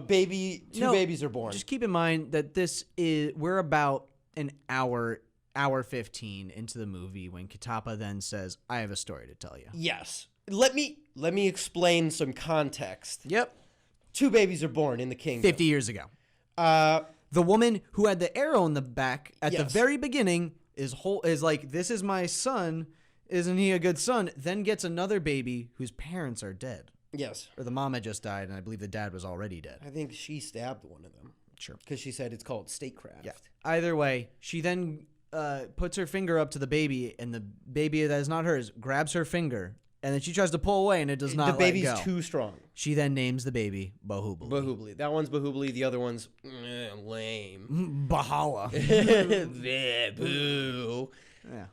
baby, two babies are born. Just keep in mind that we're about an hour 15 into the movie when Katapa then says, "I have a story to tell you." Yes. Let me explain some context. Yep. Two babies are born in the kingdom. 50 years ago. The woman who had the arrow in the back at the very beginning is like, "This is my son. Isn't he a good son?" Then gets another baby whose parents are dead. Yes. Or the mom had just died, and I believe the dad was already dead. I think she stabbed one of them. Sure. Because she said it's called statecraft. Yeah. Either way, she then puts her finger up to the baby, and the baby that is not hers grabs her finger, and then she tries to pull away, and it does not let go. The baby's too strong. She then names the baby Baahubali. Baahubali. That one's Baahubali. The other one's lame. Bahala. Boo. Yeah.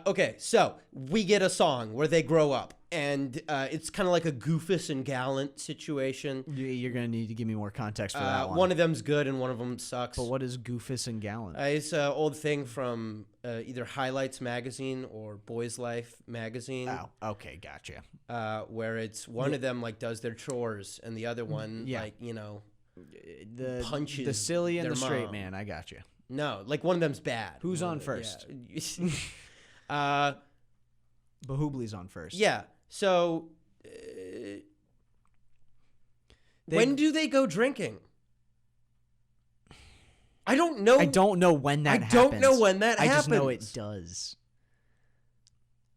Okay, so we get a song where they grow up, and it's kind of like a Goofus and Gallant situation. You're going to need to give me more context for that one. One of them's good and one of them sucks. But what is Goofus and Gallant? It's an old thing from either Highlights magazine or Boys Life magazine. Oh, okay, gotcha. Where it's one of them like does their chores and the other one like, you know, punches the silly and their the straight mom. man. I gotcha. No, like one of them's bad. Who's on first? Yeah. Bahubali's on first. Yeah. So when do they go drinking? I don't know. I don't know when that happens. I don't know when that happens. I just know it does.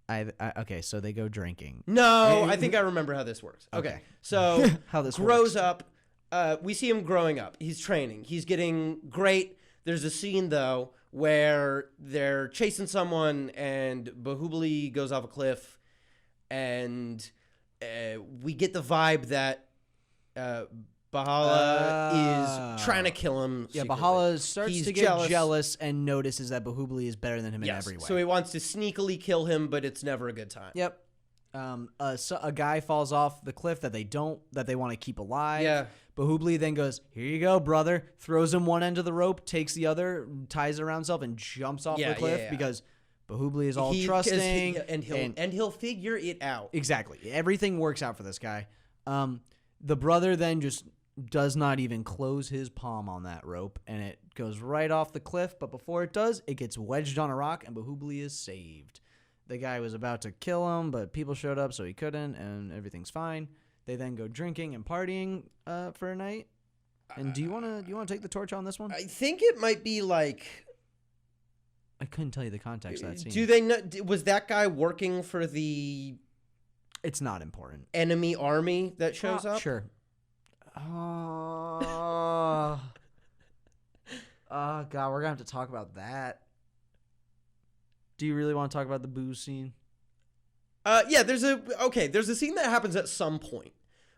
Okay, so they go drinking. No, I think I remember how this works. Okay. So how this grows works. up. We see him growing up. He's training. He's getting great. There's a scene, though, where they're chasing someone and Baahubali goes off a cliff, and we get the vibe that Bahala is trying to kill him. Yeah, secretly. Bahala starts He's to get jealous and notices that Baahubali is better than him in every way. So he wants to sneakily kill him, but it's never a good time. Yep. So a guy falls off the cliff that they want to keep alive. Yeah. Baahubali then goes, "Here you go, brother." Throws him one end of the rope, takes the other, ties it around himself, and jumps off the cliff because Baahubali is all trusting and he'll figure it out. Exactly. Everything works out for this guy. The brother then just does not even close his palm on that rope, and it goes right off the cliff. But before it does, it gets wedged on a rock, and Baahubali is saved. The guy was about to kill him, but people showed up, so he couldn't, and everything's fine. They then go drinking and partying for a night. And do you want to take the torch on this one? I think it might be like. I couldn't tell you the context of that scene. Do they know? Was that guy working for the? It's not important. Enemy army that shows up. Sure. Oh God, we're gonna have to talk about that. Do you really want to talk about the booze scene? Yeah, there's a scene that happens at some point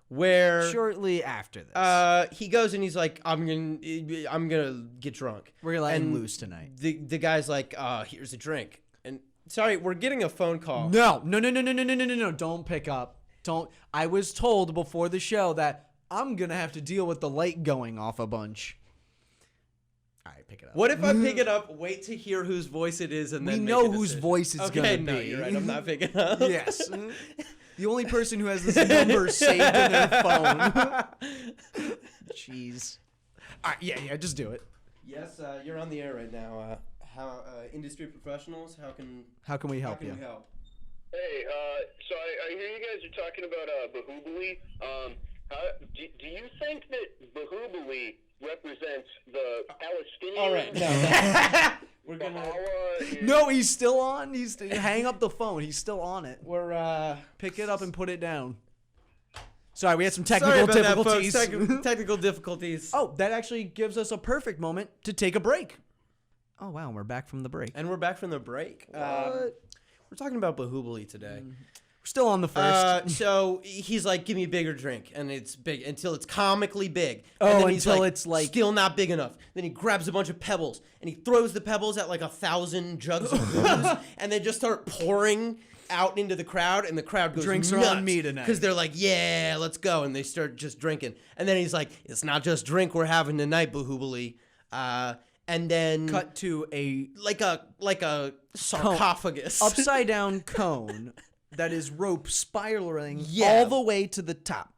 where shortly after this, he goes and he's like, I'm gonna get drunk. We're letting loose tonight. The guy's like, here's a drink. And sorry, we're getting a phone call. No. Don't pick up. Don't. I was told before the show that I'm gonna have to deal with the light going off a bunch. All right, pick it up. What if I pick it up, wait to hear whose voice it is, and then we know whose voice it's okay, gonna no, be. you're right. I'm not picking up. Yes. The only person who has this number saved in their phone. Jeez. All right, yeah, just do it. Yes, you're on the air right now. How industry professionals? How can we help you? Hey, so I hear you guys are talking about Baahubali. Do you think that Baahubali represents the Palestinian? All right, no. We're gonna. No, he's still on. Hang up the phone. He's still on it. We're pick it up and put it down. Sorry, we had some technical difficulties. Technical difficulties. Oh, that actually gives us a perfect moment to take a break. Oh wow, we're back from the break. And we're back from the break. We're talking about Baahubali today. We're Still on the first. So he's like, give me a bigger drink. And it's big until it's comically big. Oh, and then he's until like, it's like... still not big enough. Then he grabs a bunch of pebbles and he throws the pebbles at like 1,000 jugs of booze and they just start pouring out into the crowd, and the crowd goes Drinks nuts are on me tonight. because they're like, yeah, let's go. And they start just drinking. And then he's like, it's not just drink we're having tonight, Baahubali. And then Cut to a like a sarcophagus. upside down cone that is rope spiraling Yeah. all the way to the top.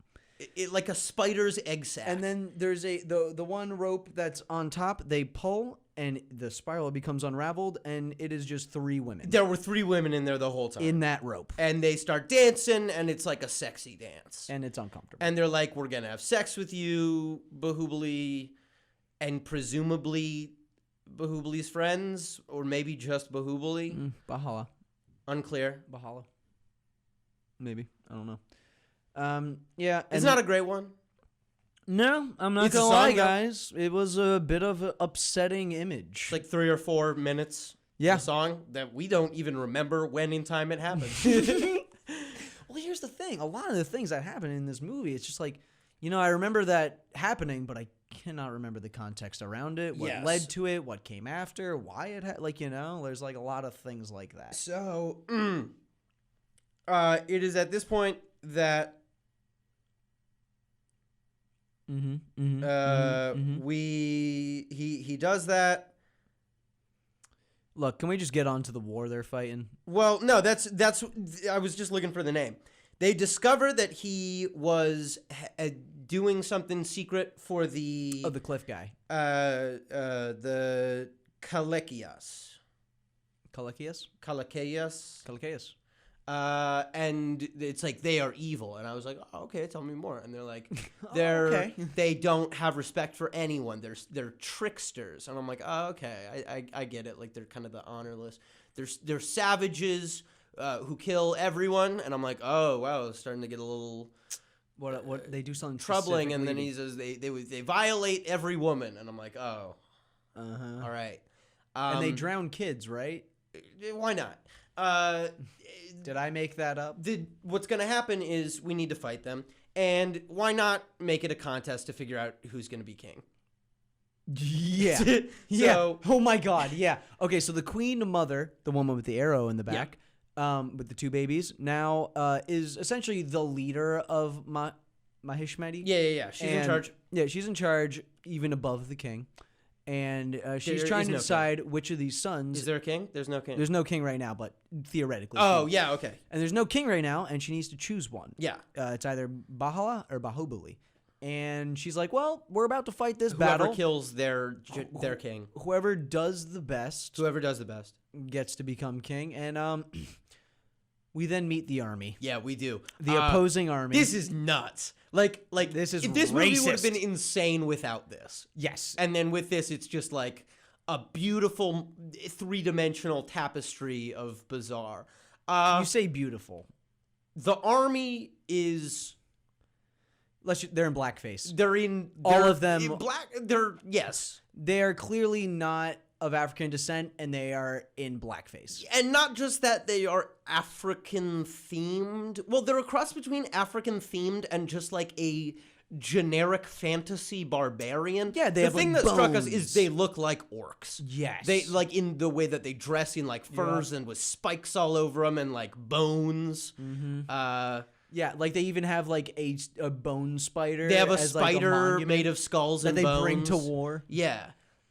Like a spider's egg sac. And then there's the one rope that's on top, they pull and the spiral becomes unraveled, and it is just 3 women there were 3 women in there the whole time. in that rope. And they start dancing, and it's like a sexy dance. And it's uncomfortable. And they're like, we're going to have sex with you, Baahubali, and presumably Baahubali's friends, or maybe just Baahubali. Bahala. Unclear. Bahala. Maybe. I don't know. Yeah. It's not a great one. No, I'm not It's a gonna lie, song, though. guys. It was a bit of an upsetting image. It's like 3 or 4 minutes Yeah. of a song that we don't even remember when in time it happened. Well, here's the thing. A lot of the things that happen in this movie, it's just like, I remember that happening, but I cannot remember the context around it, what Yes. led to it, what came after, why it there's like a lot of things like that. So, it is at this point that he does that. Look, can we just get on to the war they're fighting? Well, no, that's I was just looking for the name. They discover that he was doing something secret for the Oh, the cliff guy. the Kalekias. Kalekias? And it's like they are evil, and I was like, oh, okay, tell me more. And they're like, okay. they don't have respect for anyone. They're tricksters, and I'm like, oh, okay, I get it. Like they're kind of the honorless. They're savages who kill everyone, and I'm like, oh wow, it's starting to get a little What they do something troubling. And then specifically he says they violate every woman, and I'm like, oh, Uh-huh. all right. And they drown kids, right? Why not? Did I make that up? What's going to happen is we need to fight them, and why not make it a contest to figure out who's going to be king? Yeah. So- Oh my god, yeah. Okay, so the queen mother, the woman with the arrow in the back, with the 2 babies, now is essentially the leader of Mahishmati. Yeah. She's in charge. Yeah, she's in charge, even above the king. And she's There trying is to no decide which of these sons. Is there a king? There's no king. There's no king right now, but theoretically. Oh, yeah, okay. And there's no king right now, and she needs to choose one. Yeah. It's either Bahala or Baahubali. And she's like, well, we're about to fight this Whoever battle. kills their king. Whoever does the best Whoever does the best. gets to become king. And we then meet the army. Yeah, we do. The opposing army. This is nuts. Like This is this movie would have racist. been insane without this. Yes. And then with this, it's just like a beautiful 3-dimensional tapestry of bizarre. You say beautiful. The army is... They're in blackface. All of them- in black. They're yes, They are clearly not of African descent, and they are in blackface. and not just that they are African themed. Well, they're a cross between African themed and just like a generic fantasy barbarian. Yeah, they the have, thing like, that struck us bones. is they look like orcs. Yes. They like in the way that they dress in like furs and with spikes all over them and like bones. Yeah, like they even have like a bone spider. They have a as, like, spider monument made of skulls that and they bones. bring to war. Yeah.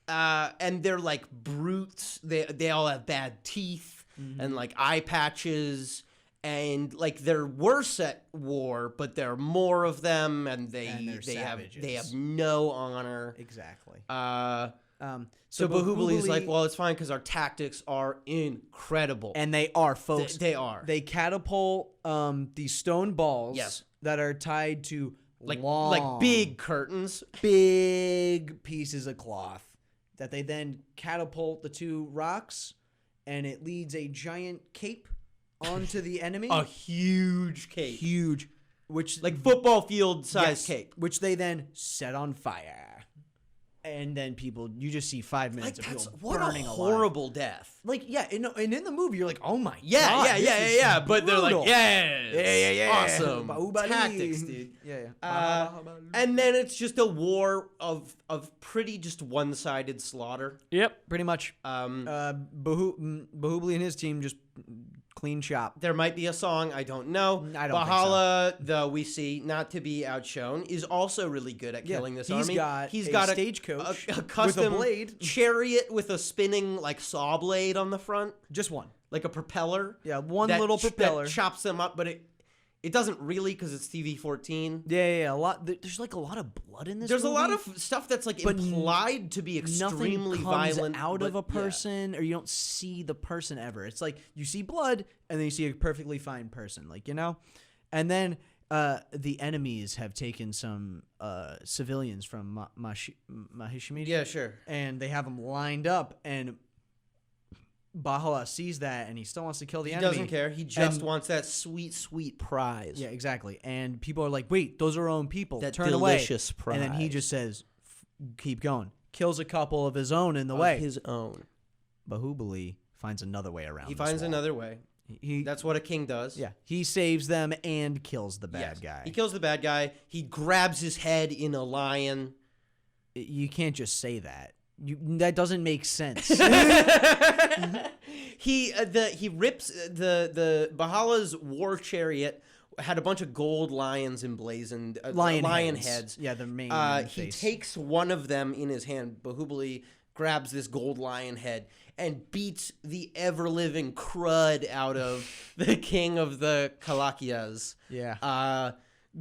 And they're like brutes. They all have bad teeth and like eye patches. And like they're worse at war, but there are more of them, and they're they have savages. no honor. Exactly. So Baahubali's like, well, it's fine because our tactics are incredible, and they are, folks. they are They catapult these stone balls. Yes. That are tied to like long, big curtains. big pieces of cloth that they then catapult the 2 rocks, and it leads a giant cape onto the enemy. A huge cape, Huge, which like football field size yes, cape. which they then set on fire. and then you just see 5 minutes of people what a burning alive. horrible death. Like, yeah, and in the movie, you're like, oh my Yeah, god. yeah. But they're like, brutal. yeah. Awesome. Baahubali. Tactics, dude. Yeah. And then it's just a war of pretty just one-sided slaughter. Yep, pretty much. Baahubali and his team just clean shop. There might be a song, I don't know. I don't Valhalla, though we see, not to be outshone, is also really good at killing this army. He's got a stagecoach a custom with a blade. chariot with a spinning like saw blade on the front, Just one. like a propeller. Yeah, one that little propeller. that chops them up, but it doesn't really because it's TV-14. Yeah. A lot. There's like a lot of blood in this. There's movie, a lot of stuff that's like implied to be extremely nothing comes violent out of but- a person, or you don't see the person ever. It's like you see blood, and then you see a perfectly fine person, like, you know. And then the enemies have taken some civilians from Mahishimiti. Yeah, sure. And they have them lined up, and Bahala sees that, and he still wants to kill the enemy. He doesn't care. He just wants that sweet, sweet prize. Yeah, exactly. And people are like, wait, those are our own people. That Turn delicious away. And then he prize. just says, keep going. Kills a couple of his own in the way. His own. Bahubali finds another way around. He this finds wall. another way. That's what a king does. Yeah, he saves them and kills the bad Yes. guy. He kills the bad guy. He grabs his head in a lion. You can't just say that. That doesn't make sense. He rips the Bahala's war chariot had a bunch of gold lions emblazoned, lion heads. Yeah, the main. He face. takes one of them in his hand. Bahubali grabs this gold lion head and beats the ever-living crud out of the king of the Kalakias. Yeah.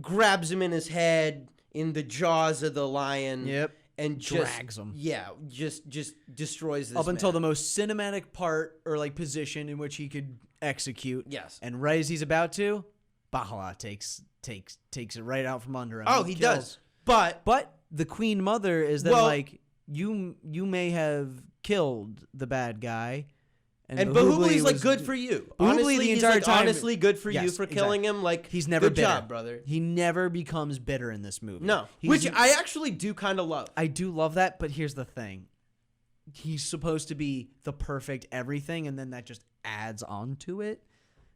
Grabs him in his head, in the jaws of the lion. Yep. And just, Drags him. Yeah, just destroys this Up until the man. most cinematic part or like position in which he could execute. Yes. And right as he's about to, Bahala takes it right out from under him. Oh, and he kills. does. But the Queen Mother is then Well- like, you may have killed the bad guy. And Bahubuli's like, good for you. Honestly, the he's entire like, time- honestly, good for you Yes, for killing exactly. him. Like, He's never good bitter. job, brother. He never becomes bitter in this movie. No, which I actually do kind of love. I do love that, but here's the thing. He's supposed to be the perfect everything, and then that just adds on to it.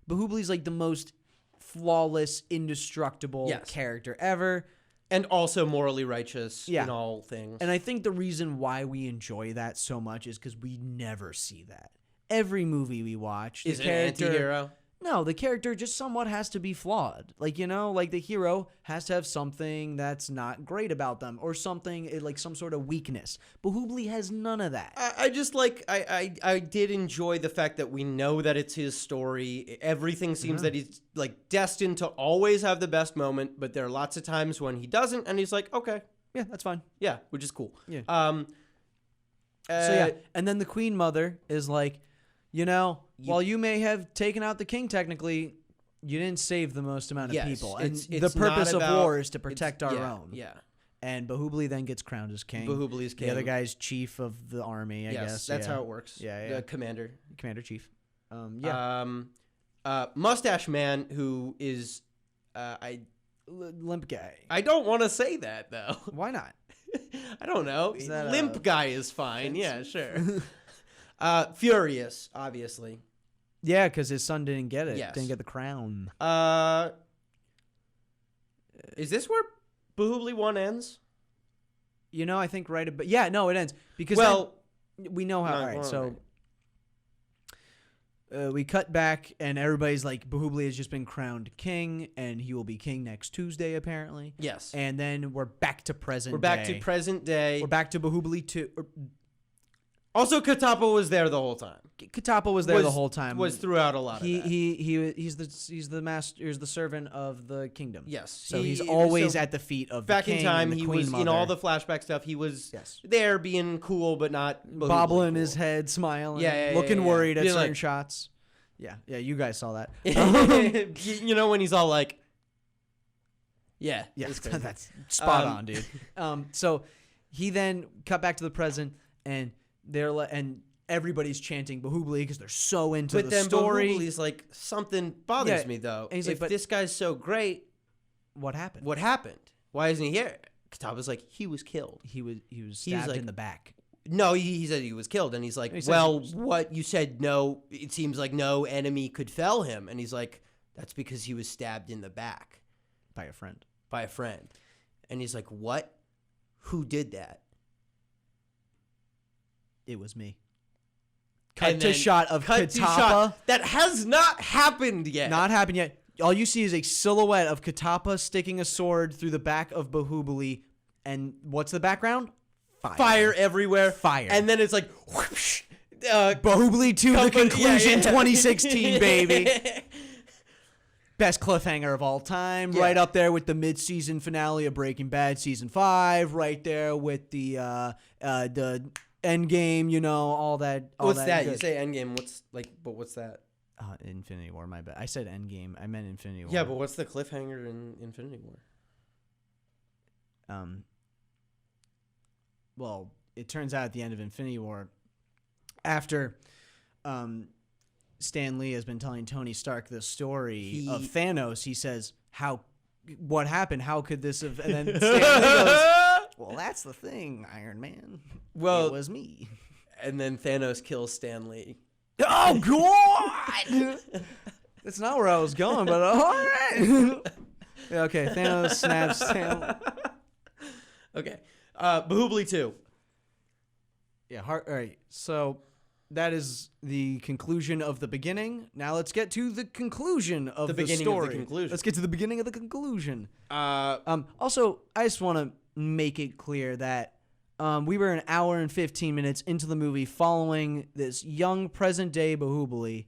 Bahubuli's like the most flawless, indestructible Yes. character ever. And also morally righteous Yeah. in all things. And I think the reason why we enjoy that so much is because we never see that. Every movie we watch, Is it an anti-hero? No, the character just somewhat has to be flawed. Like, you know, like the hero has to have something that's not great about them or something like some sort of weakness. Bahubali has none of that. I just like I did enjoy the fact that we know that it's his story. Everything seems that he's like destined to always have the best moment, but there are lots of times when he doesn't, and he's like, okay, Yeah, that's fine. yeah, which is cool. Yeah. So Yeah, and then the Queen Mother is like, you know, while you may have taken out the king technically, you didn't save the most amount of yes, people. And it's the not purpose of about- war is to protect our yeah, own. Yeah. And Bahubali then gets crowned as king. Bahubali's king. The other guy's chief of the army, I guess. That's yeah. how it works. Yeah. The commander. Commander-chief. Mustache Man, who is, Limp guy. I don't want to say that though. Why not? I don't know. that Limp guy is fine. Yeah, sure. Furious, obviously. Yeah, because his son didn't get it. Yes. Didn't get the crown. Is this where Bahubali 1 ends? You know, I think right about... Yeah, no, it ends. Because Well, then we know how... no, All right, go on, so... we cut back, and everybody's like, Bahubali has just been crowned king, and he will be king next Tuesday, apparently. yes. And then we're back to present We're back day. to present day. We're back to Bahubali 2. Also, Katapa was there the whole time. Katapa was there the whole time. Was throughout a lot of that. He's the master. He's the servant of the kingdom. Yes. So he's always at the feet of back the king in time. and the He Queen was Mother. in all the flashback stuff. He was Yes. there, being cool, but not bobbling cool. his head, smiling, Yeah, looking yeah. worried at Being certain like- shots. Yeah, you guys saw that. You know when he's all like, yeah, Yeah, it's crazy. that's spot Um, on, dude. So he then cut back to the present, and and everybody's chanting Bahubali because they're so into But the then story. Bahubali's like, something bothers Yeah, me though. and he's If like, but- this guy's so great, What happened? what happened? Why isn't he here? Katapa's like, he was killed. He was stabbed in the back. No, he said he was killed. And he's like, what? You said no. It seems like no enemy could fell him. And he's like, that's because he was stabbed in the back. By a friend. And he's like, what? Who did that? It was me. Cut to shot of Katapa. That has not happened yet. Not happened yet. All you see is a silhouette of Katapa sticking a sword through the back of Baahubali. And what's the background? Fire everywhere. Fire. And then it's like, whoosh, Baahubali 2, the conclusion, 2016, baby. Best cliffhanger of all time. Yeah. Right up there with the mid-season finale of Breaking Bad season 5. Right there with the end game, you know, all that. What's that? You say end game. What's that? Infinity War, my bad. I said end game. I meant Infinity War. Yeah, but what's the cliffhanger in Infinity War? Well, it turns out at the end of Infinity War, after Stan Lee has been telling Tony Stark the story of Thanos, he says, what happened? How could this have... And then Stan Lee goes, well, that's the thing, Iron Man. Well, it was me. And then Thanos kills Stan Lee. Oh, God! That's not where I was going, but all right. Yeah, okay, Thanos snaps Stan Lee. Okay. Baahubali 2. Yeah, all right. So that is the conclusion of the beginning. Now let's get to the conclusion of the story. Let's get to the beginning of the conclusion. Also, I just want to make it clear that we were an hour and 15 minutes into the movie following this young present-day Baahubali,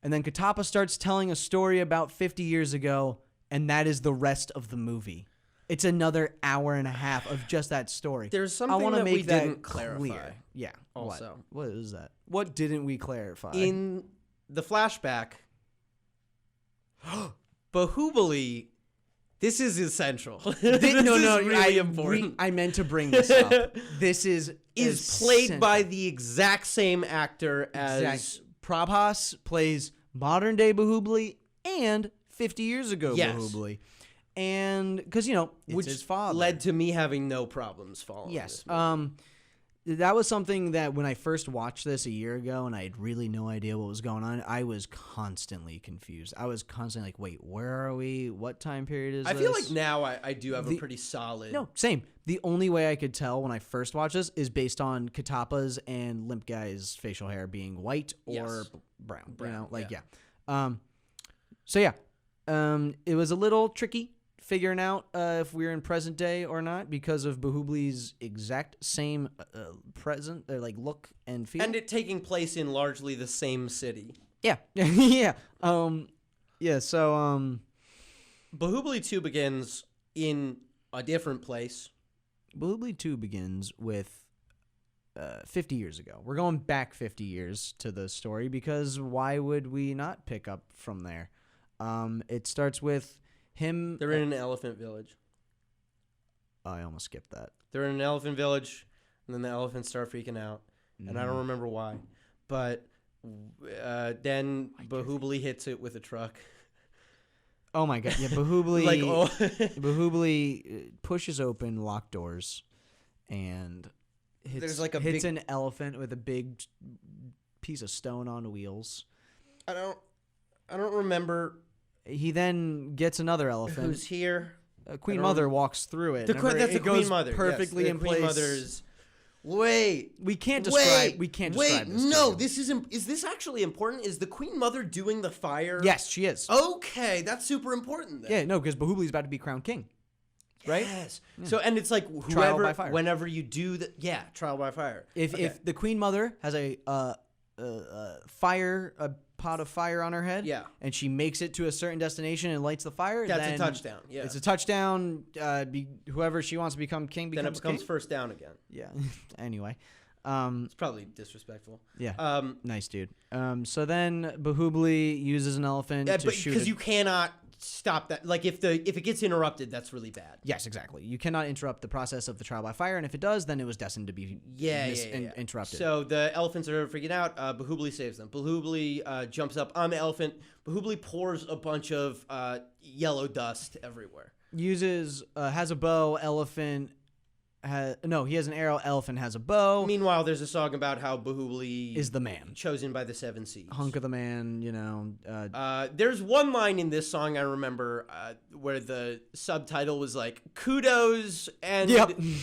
and then Katapa starts telling a story about 50 years ago, and that is the rest of the movie. It's another hour and a half of just that story. There's something that we didn't clarify. Yeah. Also. What is that? What didn't we clarify? In the flashback, Baahubali, this is essential. This is really important. I meant to bring this up. This is played by the exact same actor as... Prabhas plays modern-day Baahubali and 50 years ago Baahubali. And because, it's his father. Led to me having no problems following this movie. That was something that when I first watched this a year ago and I had really no idea what was going on, I was constantly confused. I was constantly like, wait, where are we? What time period is this? I feel like now I do have a pretty solid... No, same. The only way I could tell when I first watched this is based on Katapa's and Limp Guy's facial hair being white or brown. It was a little tricky figuring out if we're in present day or not because of Baahubali's exact same look and feel. And it taking place in largely the same city. Yeah. Yeah. So Baahubali 2 begins in a different place. Baahubali 2 begins with 50 years ago. We're going back 50 years to the story because why would we not pick up from there? It starts with him. They're in an elephant village. I almost skipped that. They're in an elephant village, and then the elephants start freaking out, and I don't remember why. But then Baahubali hits it with a truck. Oh my god! Yeah, Baahubali. Baahubali pushes open locked doors, and hits an elephant with a big piece of stone on wheels. I don't remember. He then gets another elephant. Who's here? Queen Mother walks through it. That's the Queen Mother. Perfectly in place. Queen Mother's. Wait. We can't describe this. No, this isn't. Is this actually important? Is the Queen Mother doing the fire? Yes, she is. Okay, that's super important then. Yeah, no, because Baahubali's about to be crowned king. Right? Yes. Yeah. So, and it's like trial by fire. Whenever you do that, trial by fire. If the Queen Mother has a pot of fire on her head, and she makes it to a certain destination and lights the fire, that's then a touchdown. Yeah, it's a touchdown. Whoever she wants to become king becomes then it becomes king. first down again. Yeah. Anyway, it's probably disrespectful. Yeah. Nice dude. So then Baahubali uses an elephant to shoot because you cannot stop that. Like if it gets interrupted, that's really bad. Yes, exactly. You cannot interrupt the process of the trial by fire, and if it does, then it was destined to be interrupted. So the elephants are freaking out. Baahubali saves them. Baahubali jumps up on the elephant. Baahubali pours a bunch of yellow dust everywhere. uses has a bow. Elephant he has an arrow. Elephant has a bow. Meanwhile, there's a song about how Baahubali Is the man. chosen by the seven seas. Hunk of the man, There's one line in this song I remember where the subtitle was like kudos and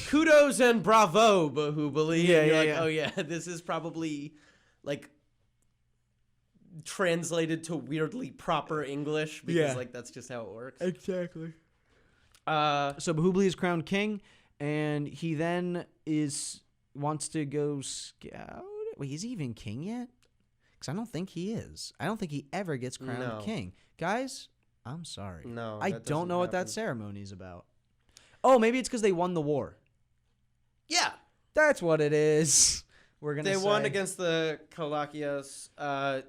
kudos and bravo Baahubali. Yeah, and you're yeah, like, oh yeah, this is probably like translated to weirdly proper English because like that's just how it works. Exactly. So Baahubali is crowned king, and he then wants to go scout. Wait, is he even king yet? Because I don't think he is. I don't think he ever gets crowned king. Guys, I'm sorry. No, I that don't know what doesn't that ceremony's about. Oh, maybe it's because they won the war. Yeah, That's what it is. they won against the Kalakias.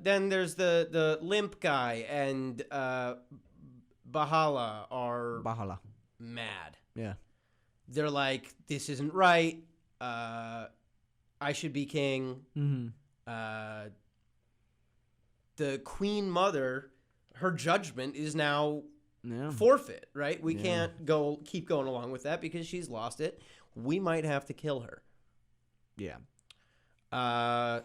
Then there's the limp guy and Bahala are Bahala. mad. Yeah. They're like, this isn't right. I should be king. Mm-hmm. The queen mother, her judgment is now Yeah. forfeit, right? We can't keep going along with that because she's lost it. We might have to kill her. Yeah. Uh,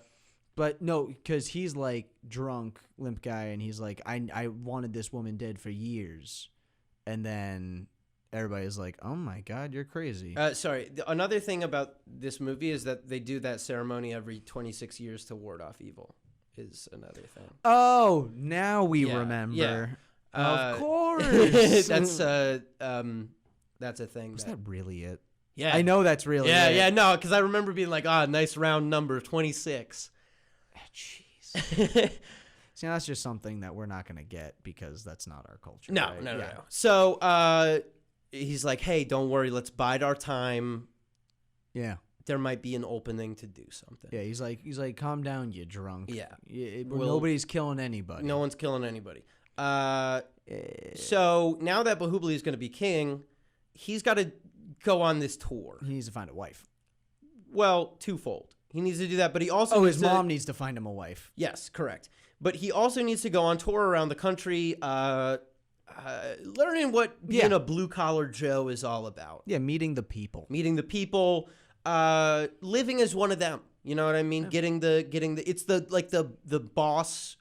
But no, because he's like drunk, limp guy, and he's like, I wanted this woman dead for years. And then everybody's like, oh my God, you're crazy. sorry. Another thing about this movie is that they do that ceremony every 26 years to ward off evil, is another thing. Oh, now we remember. Yeah. Of course. that's a thing. Was that really it? Yeah. I know that's really it. Yeah, no, because I remember being like, nice round number, 26. Jeez. See, that's just something that we're not going to get because that's not our culture. No, right? no. So he's like, hey, don't worry. Let's bide our time. Yeah. There might be an opening to do something. Yeah, he's like, calm down, you drunk. Yeah. Nobody's killing anybody. No one's killing anybody. So now that Baahubali is going to be king, he's got to go on this tour. He needs to find a wife. Well, twofold. He needs to do that, but he also his mom needs to find him a wife. Yes, correct. But he also needs to go on tour around the country, learning what being a blue-collar Joe is all about. Yeah, meeting the people. Living as one of them. You know what I mean? Yeah. Getting the it's the boss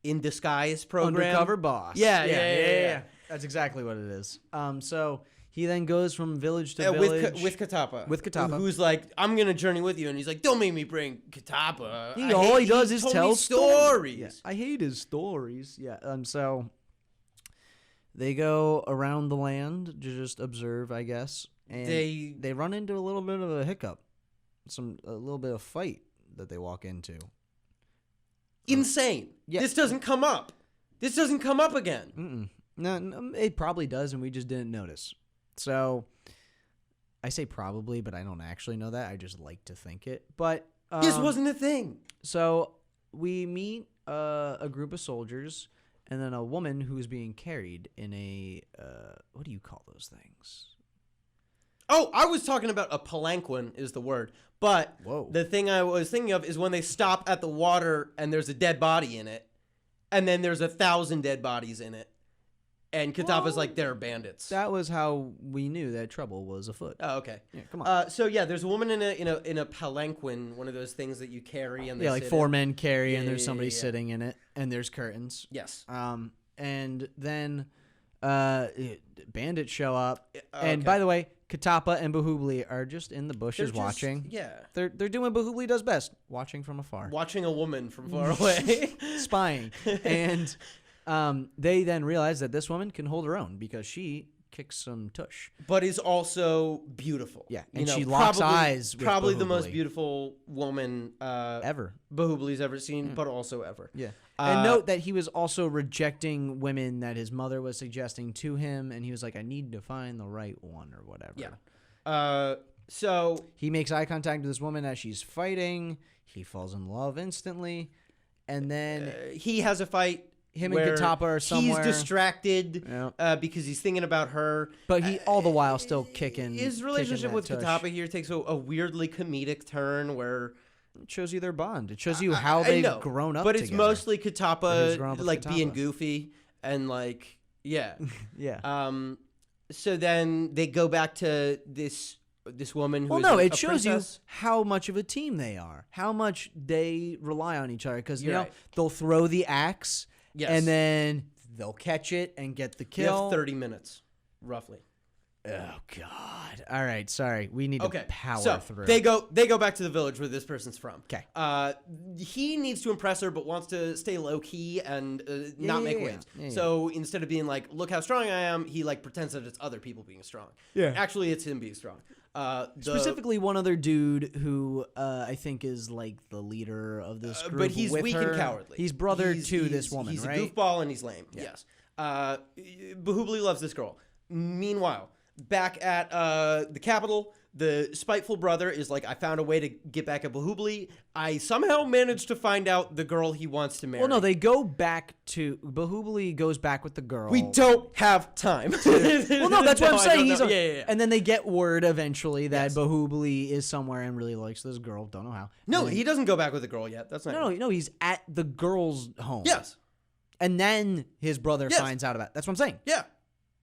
in disguise program. Undercover boss. Yeah. That's exactly what it is. So he then goes from village to village. With Katapa. With Katapa. Who's like, I'm going to journey with you. And he's like, don't make me bring Katapa. All he does is tell stories. Yeah, I hate his stories. Yeah. So they go around the land to just observe, I guess. And they run into a little bit of a hiccup. A little bit of fight that they walk into. Insane. Yeah. This doesn't come up. This doesn't come up again. No, it probably does, and we just didn't notice. So I say probably, but I don't actually know that. I just like to think it. But this wasn't a thing. So we meet a group of soldiers and then a woman who's being carried in a what do you call those things? Oh, I was talking about a palanquin is the word. But the thing I was thinking of is when they stop at the water and there's a dead body in it, and then there's 1,000 dead bodies in it. And Katapa's like, they're bandits. That was how we knew that trouble was afoot. Oh, okay. Yeah, come on. So yeah, there's a woman in a palanquin, one of those things that you carry and they like sit 4 in. men carry, and there's somebody sitting in it, and there's curtains. Yes. And then bandits show up, and by the way, Katapa and Baahubali are just in the bushes watching. Yeah. They're doing what Baahubali does best, watching from afar. Watching a woman from far away. Spying. And they then realize that this woman can hold her own because she kicks some tush. But is also beautiful. Yeah, and she locks eyes with probably Baahubali. The most beautiful woman ever Baahubali's ever seen, but also ever. Yeah. And note that he was also rejecting women that his mother was suggesting to him, and he was like, I need to find the right one or whatever. Yeah. So he makes eye contact with this woman as she's fighting. He falls in love instantly. And then he has a fight. Him and Katapa are somewhere. He's distracted because he's thinking about her. But he all the while still kicking. His relationship with Katapa here takes a weirdly comedic turn where it shows you their bond. It shows you how they've grown up. But it's together. mostly Katapa like being goofy and like Yeah. Yeah. So then they go back to this woman who Well, is no, a it shows princess. you how much of a team they are, how much they rely on each other. Because, You're right. they'll throw the axe, Yes. and then they'll catch it and get the You kill. have 30 minutes, roughly. Oh, God. All right, sorry. We need to power so through. they go back to the village where this person's from. 'Kay. He needs to impress her, but wants to stay low key and not make waves. Yeah. So instead of being like, "Look how strong I am," he like pretends that it's other people being strong. Yeah. Actually, it's him being strong. Specifically, one other dude who I think is like the leader of this group. But he's with weak her. and cowardly. He's brother to He's- this woman, He's right? a goofball and he's lame. Yes. Baahubali loves this girl. Meanwhile, back at the capital, the spiteful brother is like, I found a way to get back at Baahubali. I somehow managed to find out the girl he wants to marry. Well, no, they go back to Baahubali goes back with the girl. We don't have time. Well, no, that's what I'm saying. He's yeah. And then they get word eventually that Yes. Baahubali is somewhere and really likes this girl. Don't know how. No, And then- he doesn't go back with the girl yet. That's not. No, he's at the girl's home. Yes. And then his brother Yes. finds out about. That's what I'm saying. Yeah.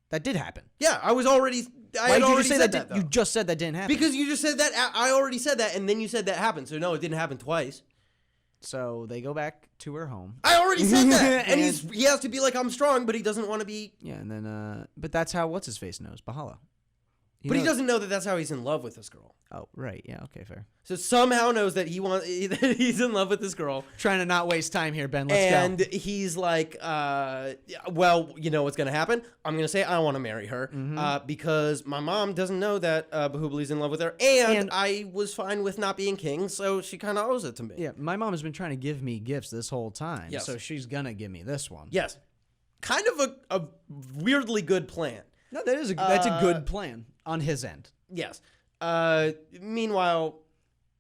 That did happen. Yeah. I was already. I Why had did you already just say said that? though. You just said that didn't happen. Because you just said that. I already said that, and then you said that happened. So no, it didn't happen twice. So they go back to her home. I already said that, and And- he has to be like, I'm strong, but he doesn't want to be. Yeah, and then but that's how what's his face knows Bahala. But he doesn't know that that's how he's in love with this girl. Oh, right. Yeah. Okay. Fair. So somehow knows that that he's in love with this girl, Trying to not waste time here, Ben. Let's and go. he's like, well, you know what's gonna happen? I'm gonna say I want to marry her because my mom doesn't know that Baahubali's in love with her, and I was fine with not being king, so she kind of owes it to me. Yeah, my mom has been trying to give me gifts this whole time, Yes. so she's gonna give me this one. Yes, kind of a weirdly good plan. No, that's a good plan on his end. Yes. Meanwhile,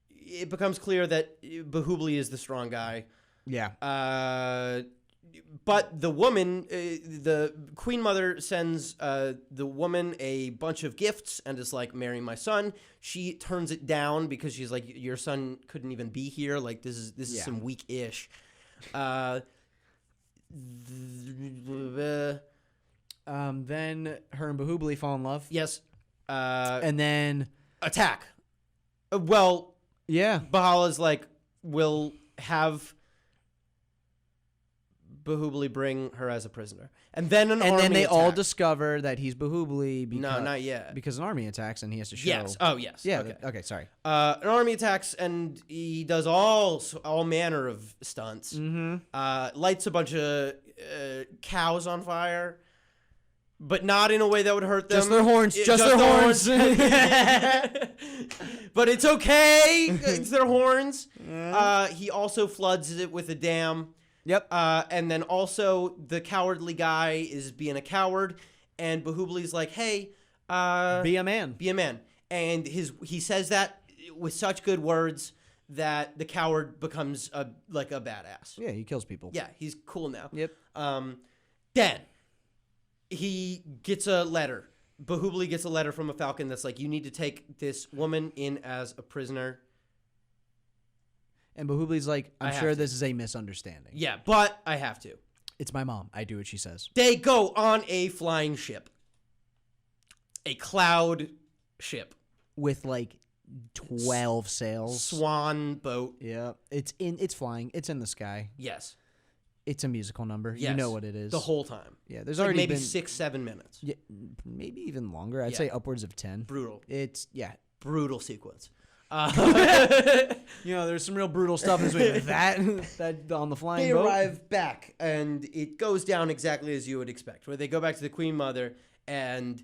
it becomes clear that Baahubali is the strong guy. Yeah. But the woman, the Queen Mother sends the woman a bunch of gifts and is like, marry my son. She turns it down because she's like, your son couldn't even be here. Like, this is some weak-ish. Then her and Baahubali fall in love. Yes. And then Attack. Well, yeah. Bahala's like, will have Baahubali bring her as a prisoner. And then And then they all attack. discover that he's Baahubali because No, not yet. because an army attacks and he has to show. Yes. Oh, yes. Yeah. Okay. Okay. Sorry. An army attacks and he does all manner of stunts. Mm-hmm. Lights a bunch of cows on fire, but not in a way that would hurt them. Just their horns. Just their horns. But it's okay. It's their horns. He also floods it with a dam. Yep. And then also the cowardly guy is being a coward, and Baahubali's like, "Hey, Be a man. be a man." And he says that with such good words that the coward becomes like a badass. Yeah, he kills people. Yeah, he's cool now. Yep. Then he gets a letter. Baahubali gets a letter from a falcon that's like, you need to take this woman in as a prisoner. And Baahubali's like, I I'm have sure to. this is a misunderstanding. Yeah, but I have to. It's my mom. I do what she says. They go on a flying ship. A cloud ship. With like 12 sails. Swan boat. Yeah. It's flying. It's in the sky. Yes. It's a musical number. Yes. You know what it is. The whole time. Yeah, there's Like already maybe been 6-7 minutes. Yeah, maybe even longer. I'd Yeah. say upwards of 10. Brutal. It's Brutal sequence. there's some real brutal stuff in this movie. that on the flying They boat. arrive back, and it goes down exactly as you would expect. Where they go back to the Queen Mother, and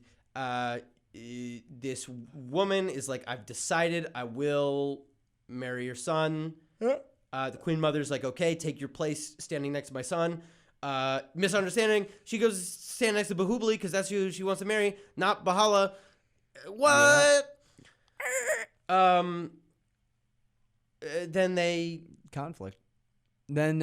this woman is like, "I've decided I will marry your son." The Queen Mother's like, "Okay, take your place standing next to my son." Misunderstanding. She goes stand next to Baahubali because that's who she wants to marry, not Bahala. What? Then they Conflict. Then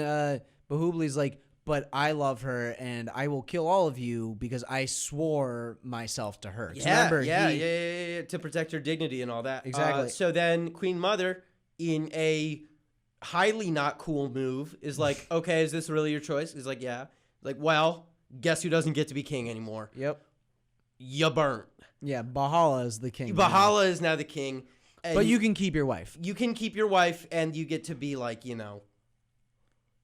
Baahubali's like, but I love her and I will kill all of you because I swore myself to her. 'Cause remember, yeah, to protect her dignity and all that. Exactly. So then Queen Mother, in a highly not cool move, is like, okay, is this really your choice? He's like, yeah. Like, well, Guess who doesn't get to be king anymore? Yep. You burnt. Yeah, Bahala is the king. Bahala is now the king. But you can keep your wife. You can keep your wife, and you get to be like,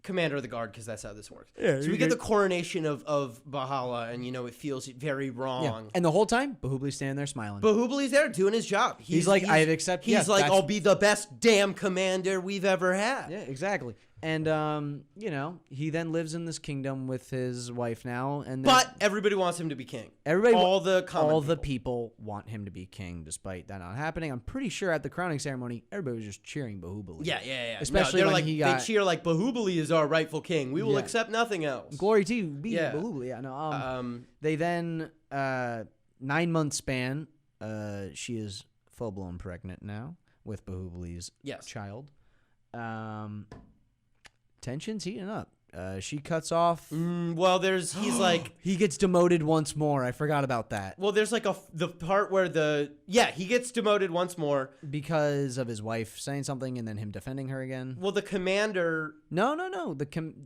commander of the guard, because that's how this works. Yeah, so we get the coronation of Bahala, and it feels very wrong. Yeah. And the whole time, Bahubli's standing there smiling. Bahubli's there doing his job. He's like, I've accepted. He's like, I'll be the best damn commander we've ever had. Yeah, exactly. And he then lives in this kingdom with his wife now. And but everybody wants him to be king. All The people want him to be king, despite that not happening. I'm pretty sure at the crowning ceremony, everybody was just cheering Bahubali. Yeah. Especially when they cheer like Bahubali is our rightful king. We will accept nothing else. Glory to be Bahubali. Yeah, no. They then 9 month span. She is full blown pregnant now with Bahubli's child. Tension's heating up. She cuts off. He's like he gets demoted once more. I forgot about that. Well, there's like the part where he gets demoted once more because of his wife saying something and then him defending her again. Well, the commander. No.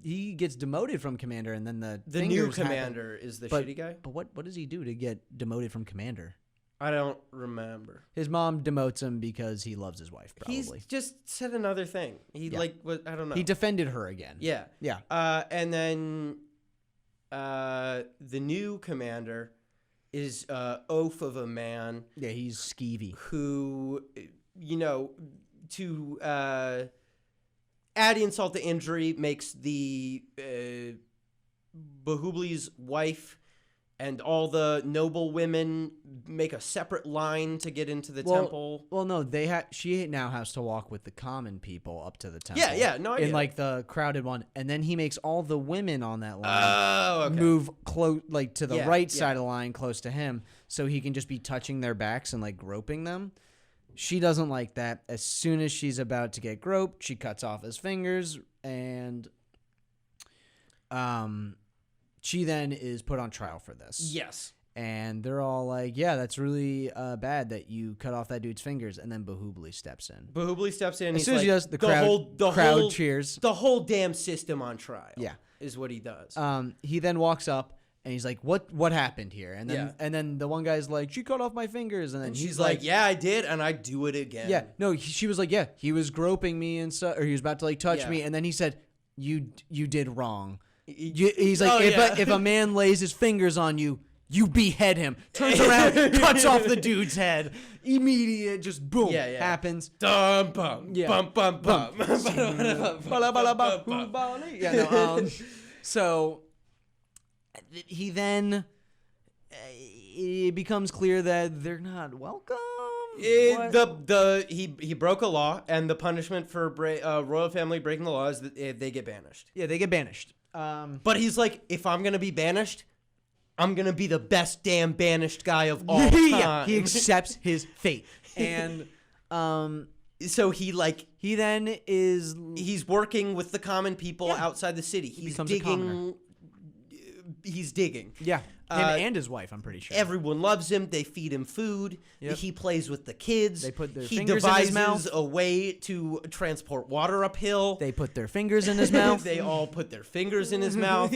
He gets demoted from commander, and then the new commander is the shitty guy. But what does he do to get demoted from commander? I don't remember. His mom demotes him because he loves his wife, probably. He's just said another thing. I don't know. He defended her again. Yeah. Yeah. And then the new commander is oaf of a man. Yeah, he's skeevy. Who, to add insult to injury, makes the Bahubli's wife and all the noble women make a separate line to get into the temple. Well, no, she now has to walk with the common people up to the temple. Yeah, no idea. In like the crowded one, and then he makes all the women on that line move close, like to the right side of the line, close to him, so he can just be touching their backs and like groping them. She doesn't like that. As soon as she's about to get groped, she cuts off his fingers, and she then is put on trial for this. Yes. And they're all like, yeah, that's really bad that you cut off that dude's fingers. And then Bahubali steps in. And as soon as he does, the crowd cheers. The whole damn system on trial. Yeah. Is what he does. He then walks up and he's like, what happened here? And then the one guy's like, she cut off my fingers. And then she's like, yeah, I did. And I do it again. Yeah. No, she was like, yeah, he was groping me and stuff, or he was about to like touch me. And then he said, you did wrong. He's like, if a man lays his fingers on you, you behead him. Turns around, cuts off the dude's head. Immediate, just boom, happens. Dum bum, bum bum bum. So he then it becomes clear that they're not welcome. He broke a law, and the punishment for royal family breaking the law is that they get banished. Yeah, they get banished. But he's like, if I'm gonna be banished, I'm gonna be the best damn banished guy of all time. Yeah, he accepts his fate, and so he's working with the common people outside the city. He's digging. He's digging. Yeah, him and his wife, I'm pretty sure. Everyone loves him. They feed him food. Yep. He plays with the kids. They put their fingers in his mouth. He devises a way to transport water uphill. They put their fingers in his mouth. They all put their fingers in his mouth.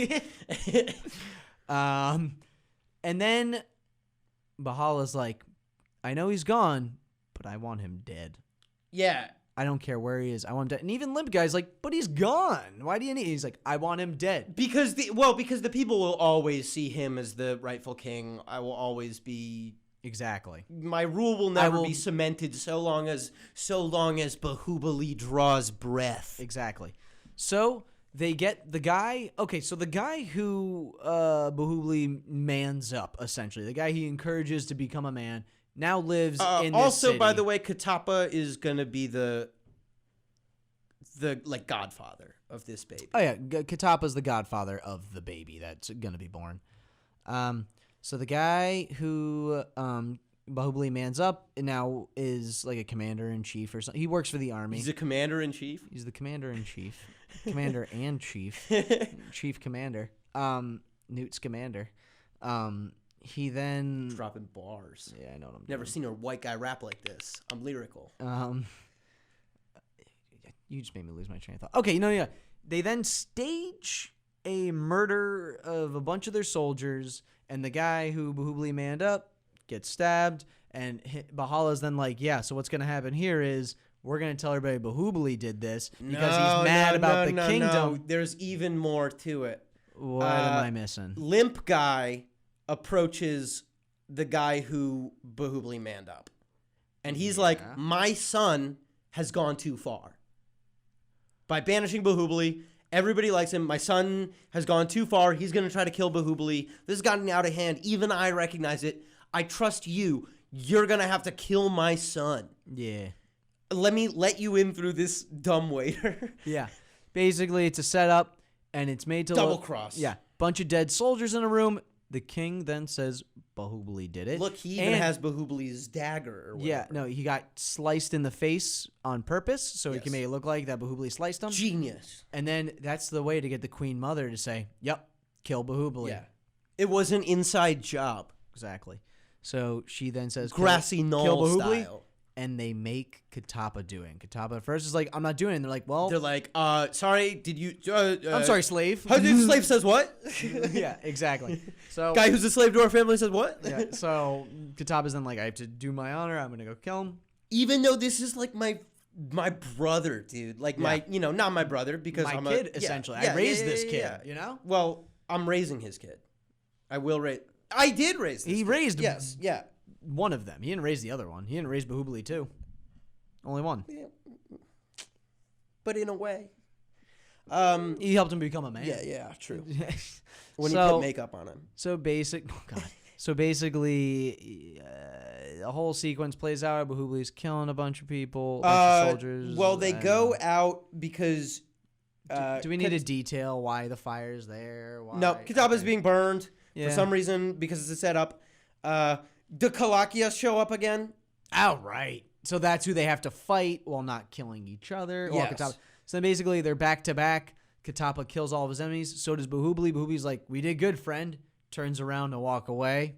And then Bahala's like, I know he's gone, but I want him dead. Yeah. I don't care where he is. I want him dead. And even Limp Guy's like, but he's gone. Why do you need? He's like, I want him dead. Because the people will always see him as the rightful king. I will always be. Exactly. My rule will never be cemented so long as Bahubali draws breath. Exactly. So they get the guy. Okay, so the guy who Bahubali mans up, essentially, the guy he encourages to become a man, now lives in this also, city. by the way, Katapa is gonna be the like godfather of this baby. Oh yeah, Katapa's the godfather of the baby that's gonna be born. So the guy who Bahubali mans up now is like a commander-in-chief or something. He works for the army. He's a commander-in-chief? He's the commander-in-chief. Commander and chief. Chief commander. Newt Scamander. He then... Dropping bars. Yeah, I know what I'm doing. Never seen a white guy rap like this. I'm lyrical. You just made me lose my train of thought. Okay, no. They then stage a murder of a bunch of their soldiers, and the guy who Baahubali manned up gets stabbed, and Bahala's then like, yeah, so what's going to happen here is we're going to tell everybody Baahubali did this because he's mad about the kingdom. No. There's even more to it. What am I missing? Limp guy approaches the guy who Baahubali manned up. And he's like, my son has gone too far. By banishing Baahubali, everybody likes him. My son has gone too far. He's going to try to kill Baahubali. This has gotten out of hand. Even I recognize it. I trust you. You're going to have to kill my son. Yeah. Let me let you in through this dumb waiter. Yeah. Basically, it's a setup, and it's made to Double look... cross. Yeah. Bunch of dead soldiers in a room. The king then says Baahubali did it. Look, he even has Bahubali's dagger or whatever. Yeah, no, he got sliced in the face on purpose, so he can make it look like that Baahubali sliced him. Genius. And then that's the way to get the queen mother to say, yep, kill Baahubali. Yeah. It was an inside job. Exactly. So she then says, Grassy knoll kill Baahubali, style. and they make Katapa do it. Katapa at first is like, I'm not doing it. And they're like, well... They're like, sorry, did you... I'm sorry, slave. How did slave says what? Yeah, exactly. So guy who's a slave to our family says what? Yeah, so Katapa's then like, I have to do my honor. I'm going to go kill him. Even though this is like my brother, dude. Like my, not my brother because my I'm kid, essentially. I raised this kid, you know? Well, I'm raising his kid. I did raise this He kid. raised Yes, yeah. one of them. He didn't raise the other one. He didn't raise Baahubali too. Only one. Yeah. But in a way. He helped him become a man. Yeah, true. When So- he put makeup on him. So basically, the whole sequence plays out. Baahubali's killing a bunch of people, a bunch of soldiers. Well, they and- go out because... Do we need to detail why the fire's there? Why? No, Kataba's being burned Yeah. for some reason because it's a setup. The Kalakias show up again. Outright. So that's who they have to fight while not killing each other. Well, Yes. Katapa. So then basically they're back to back. Katapa kills all of his enemies. So does Baahubali. Baahubali's like, we did good, friend. Turns around to walk away.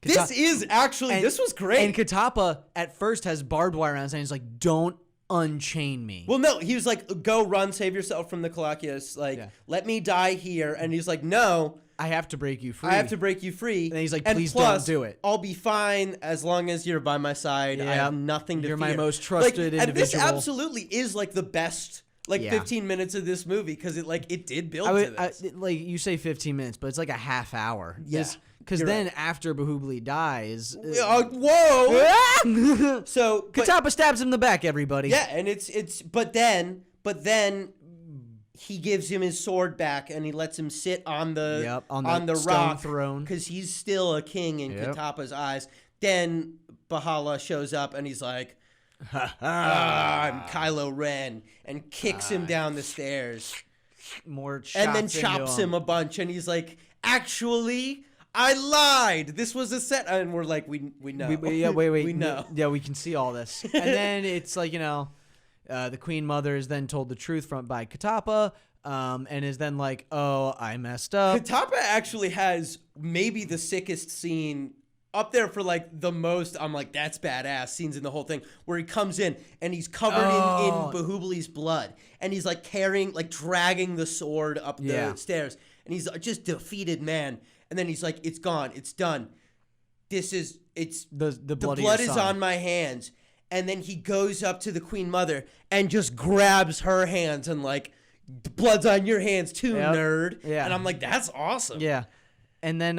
This was great. And Katapa at first has barbed wire around his hand. He's like, don't unchain me. Well, no, he was like, go run, save yourself from the Kalakias. Like, let me die here. And he's like, no. I have to break you free. I have to break you free. And he's like, and please plus, don't do it. I'll be fine as long as you're by my side. I have nothing to You're fear. my most trusted And this individual. absolutely is like the best 15 minutes of this movie because it did build to this. Like you say 15 minutes, but it's like a half hour. Yeah, Because you're then right. after Baahubali dies... Whoa! So Katapa stabs him in the back, everybody. yeah, and but then he gives him his sword back and he lets him sit on the on the stone rock throne because he's still a king in Katapa's eyes. Then Bahala shows up and he's like, I'm Kylo Ren, and kicks him down the stairs more and then shots chops into him a bunch and he's like, actually, I lied. This was a set, and we're like, we know. Wait. we know. Yeah, we can see all this. And then it's like, the Queen Mother is then told the truth by Katapa, and is then like, oh, I messed up. Katapa actually has maybe the sickest scene up there for like the most, I'm like, that's badass scenes in the whole thing, where he comes in and he's covered in Bahubali's blood, and he's like dragging the sword up the stairs, and he's just defeated man. And then he's like, it's gone. It's done. The blood is on my hands. And then he goes up to the Queen Mother and just grabs her hands and like, the blood's on your hands too, nerd. Yeah. And I'm like, that's awesome. Yeah. And then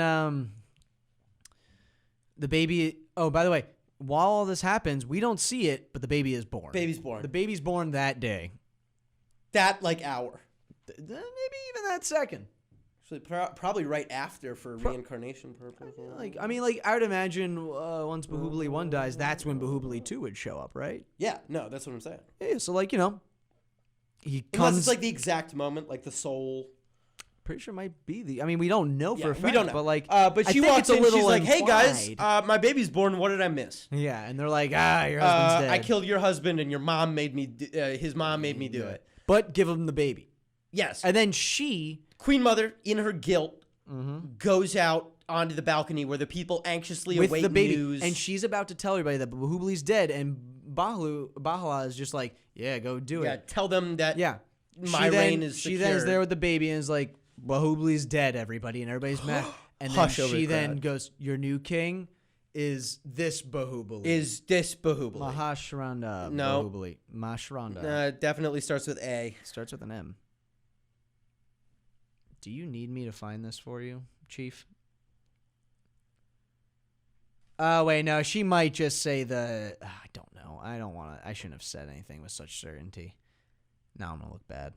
the baby, oh, by the way, while all this happens, we don't see it, but the baby is born. Baby's born. The baby's born that day. That like hour. Maybe even that second. So probably right after for reincarnation purposes. I would imagine once Baahubali 1 dies, that's when Baahubali 2 would show up, right? Yeah, no, that's what I'm saying. Yeah, so he Unless comes. it's like the exact moment, like the soul. Pretty sure it might be we don't know for a fact. We don't know. But she I think walks it's a in, little she's like, hey guys, implied. my baby's born. What did I miss? Yeah, and they're like, your husband's dead. I killed your husband, and your mom made me. His mom made me do it. But give him the baby. Yes. And then she, Queen Mother, in her guilt, goes out onto the balcony where the people anxiously with await the baby, news. and she's about to tell everybody that Baahubali's dead, and Bahala is just like, yeah, go do yeah, it. tell them that Yeah. my reign is secure. She then is there with the baby and is like, Bahubli's dead, everybody, and everybody's mad. And then Hush over she the then crowd. goes, your new king is this Bahubali. Is this Baahubali? Mahashranda No. Bahubali. Mashranda. Definitely starts with A. Starts with an M. Do you need me to find this for you, Chief? Oh, wait, no. She might just say the... I don't know. I don't want to... I shouldn't have said anything with such certainty. Now I'm going to look bad.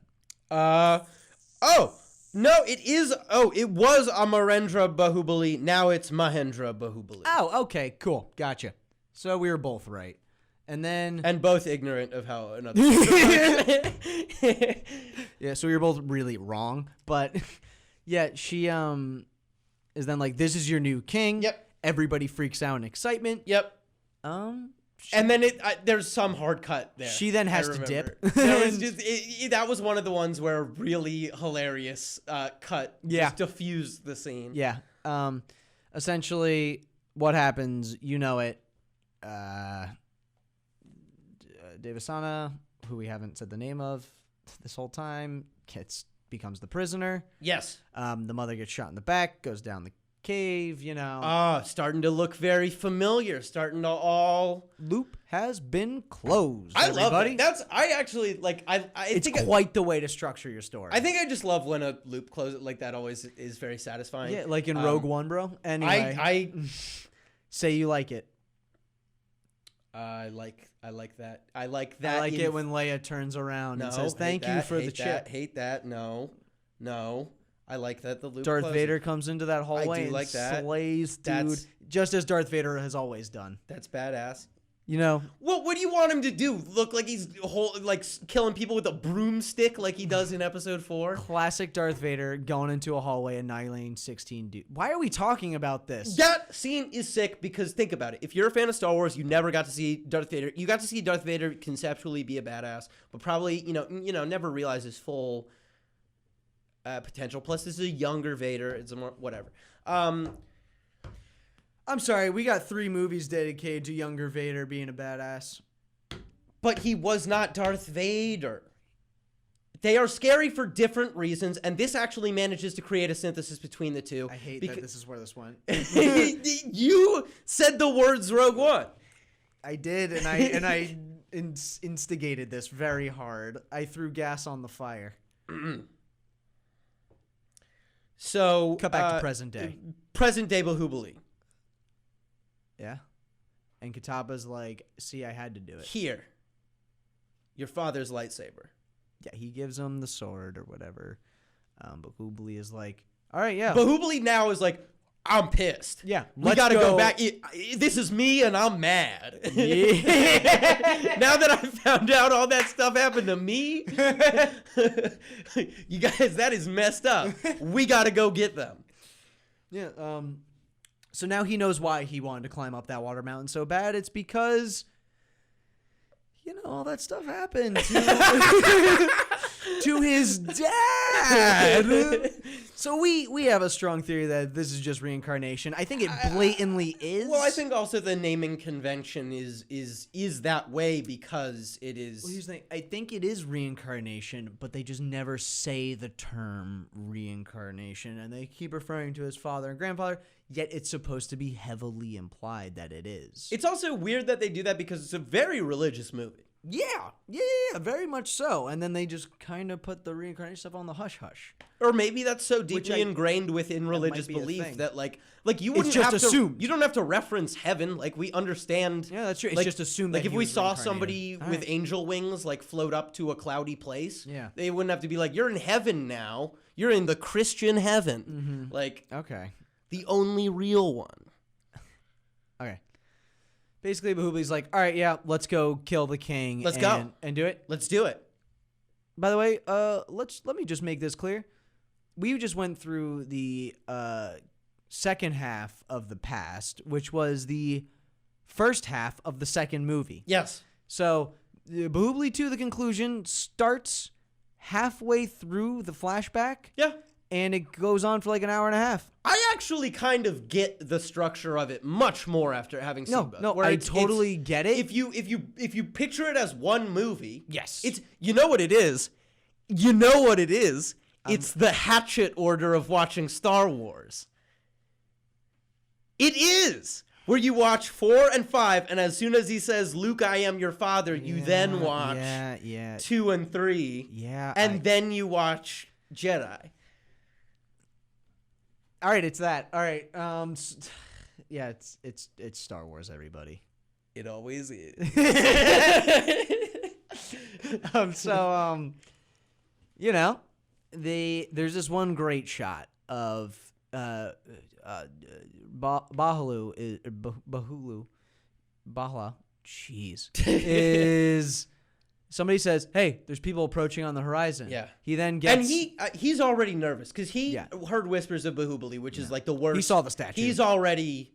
Oh! No, it is... Oh, it was Amarendra Bahubali. Now it's Mahendra Bahubali. Oh, okay. Cool. Gotcha. So we were both right. And then... And both ignorant of how another... Yeah, so we were both really wrong. But, yeah, she is then like, this is your new king. Yep. Everybody freaks out in excitement. Yep. And then there's some hard cut there. She then has I to remember. dip. There was just, that was one of the ones where a really hilarious cut just diffused the scene. Yeah. Essentially, what happens, you know it. Devasana, who we haven't said the name of this whole time, becomes the prisoner. Yes. The mother gets shot in the back, goes down the cave, you know. Starting to look very familiar. Starting to all... Loop has been closed, I everybody. love it. I actually, like, It's quite the way to structure your story. I think I just love when a loop closes. Like, that always is very satisfying. Yeah, like in Rogue One, bro. Anyway. I say you like it. I like that. I like that. I like it when Leia turns around and says, thank you for the chip. Hate that. No. I like that the loop Darth closes. Vader comes into that hallway and like that. slays dude. Just as Darth Vader has always done. That's badass. You know? What do you want him to do? Look like he's killing people with a broomstick like he does in episode 4? Classic Darth Vader going into a hallway annihilating 16 dudes. Why are we talking about this? That scene is sick because think about it. If you're a fan of Star Wars, you never got to see Darth Vader. You got to see Darth Vader conceptually be a badass, but probably, you know, never realize his full potential. Plus, this is a younger Vader. It's a more whatever. I'm sorry, we got 3 movies dedicated to younger Vader being a badass. But he was not Darth Vader. They are scary for different reasons, and this actually manages to create a synthesis between the two. I hate that this is where this went. You said the words Rogue One. I did, and I instigated this very hard. I threw gas on the fire. So cut back to present day. Present day Baahubali. Yeah. And Kataba's like, see, I had to do it. Here. Your father's lightsaber. Yeah, he gives him the sword or whatever. Baahubali is like, all right, yeah. Baahubali now is like, I'm pissed. Yeah. We got to go back. This is me and I'm mad. Yeah. Now that I found out all that stuff happened to me, you guys, that is messed up. We got to go get them. Yeah. So now he knows why he wanted to climb up that water mountain so bad. It's because, you know, all that stuff happened to his dad. So we have a strong theory that this is just reincarnation. I think it blatantly is. Well, I think also the naming convention is that way because it is. Well, here's the thing. I think it is reincarnation, but they just never say the term reincarnation, and they keep referring to his father and grandfather. Yet it's supposed to be heavily implied that it is. It's also weird that they do that because it's a very religious movie. Yeah, very much so. And then they just kind of put the reincarnation stuff on the hush-hush. Or maybe that's so deeply ingrained within religious belief that like you wouldn't just have assumed. You don't have to reference heaven. Like we understand. Yeah, that's true. It's like, just assumed. Like that if he we was saw reincarnated. somebody with angel wings like float up to a cloudy place, Yeah. they wouldn't have to be like, "You're in heaven now. You're in the Christian heaven." Like Okay. the only real one. Okay. Basically, Bahubali's like, all right, yeah, let's go kill the king. Let's go. And do it. Let's do it. By the way, let me just make this clear. We just went through the second half of the past, which was the first half of the second movie. Yes. So, Baahubali 2, the conclusion, starts halfway through the flashback. Yeah. And it goes on for like an hour and a half. I actually kind of get the structure of it much more after having seen both. No, I totally get it. If you picture it as one movie, Yes. it's you know what it is. You know what it is. It's the hatchet order of watching Star Wars. It is. Where you watch 4 and 5, and as soon as he says, Luke, I am your father, you then watch 2 and 3. Yeah. And then you watch Jedi. All right, it's that. All right. Yeah, it's Star Wars, everybody. It always is. You know, there's this one great shot of Bahala, jeez, is somebody says, "Hey, there's people approaching on the horizon." Yeah. He then gets, and he's already nervous because he heard whispers of Baahubali, which is like the worst. He saw the statue. He's already.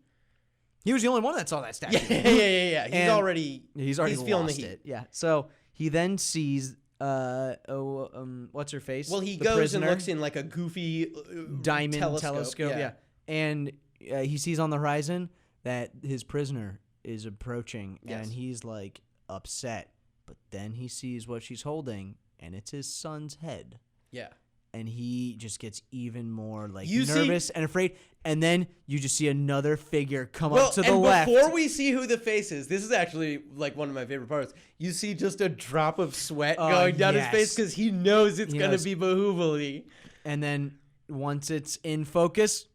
He was the only one that saw that statue. Yeah. He's And already feeling the lost heat. it. Yeah. So he then sees what's her face? Well, he The goes prisoner. and looks in like a goofy diamond telescope. Yeah. And he sees on the horizon that his prisoner is approaching, Yes. and he's like upset. But then he sees what she's holding, and it's his son's head. Yeah. And he just gets even more like You nervous and afraid. And then you just see another figure come up to the and left. before we see who the face is, this is actually like one of my favorite parts. You see just a drop of sweat going down his face because he knows it's going to be Baahubali. And then once it's in focus,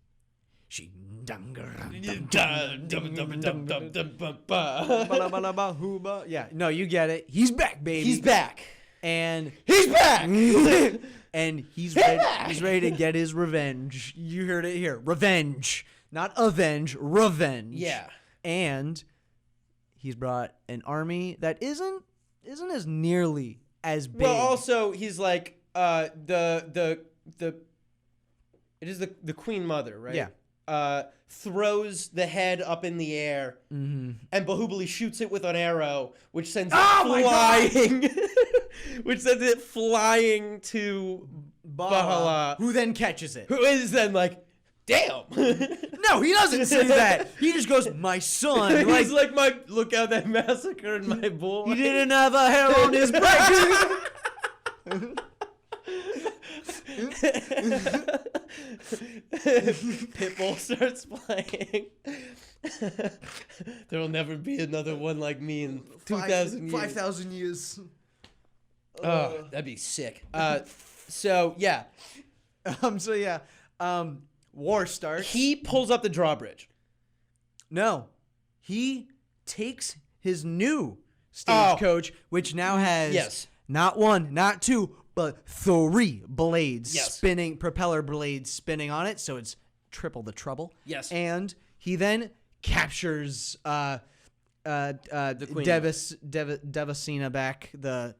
she yeah, no, you get it. He's back, baby. He's back. And He's back. and he's ready to get his revenge. You heard it here. Revenge. Not avenge, revenge. Yeah. And he's brought an army that isn't as nearly as big. Well, also he's like it is the Queen Mother, right? Yeah. Throws the head up in the air, and Baahubali shoots it with an arrow, which sends it my God! flying, which sends it flying to Bahala, who then catches it. who is then like, damn. No, he doesn't say that. He just goes, my son. He's like, look how they massacred my boy. He didn't have a hair on his back. Pitbull starts playing. There will never be another one like me in 2,000 years. 5,000 years. Oh, that'd be sick. So yeah, war starts. he pulls up the drawbridge. No, he takes his new stagecoach, which now has not one, not two, but 3 blades spinning, propeller blades spinning on it, so it's triple the trouble. Yes. And he then captures the Queen Devasina back, the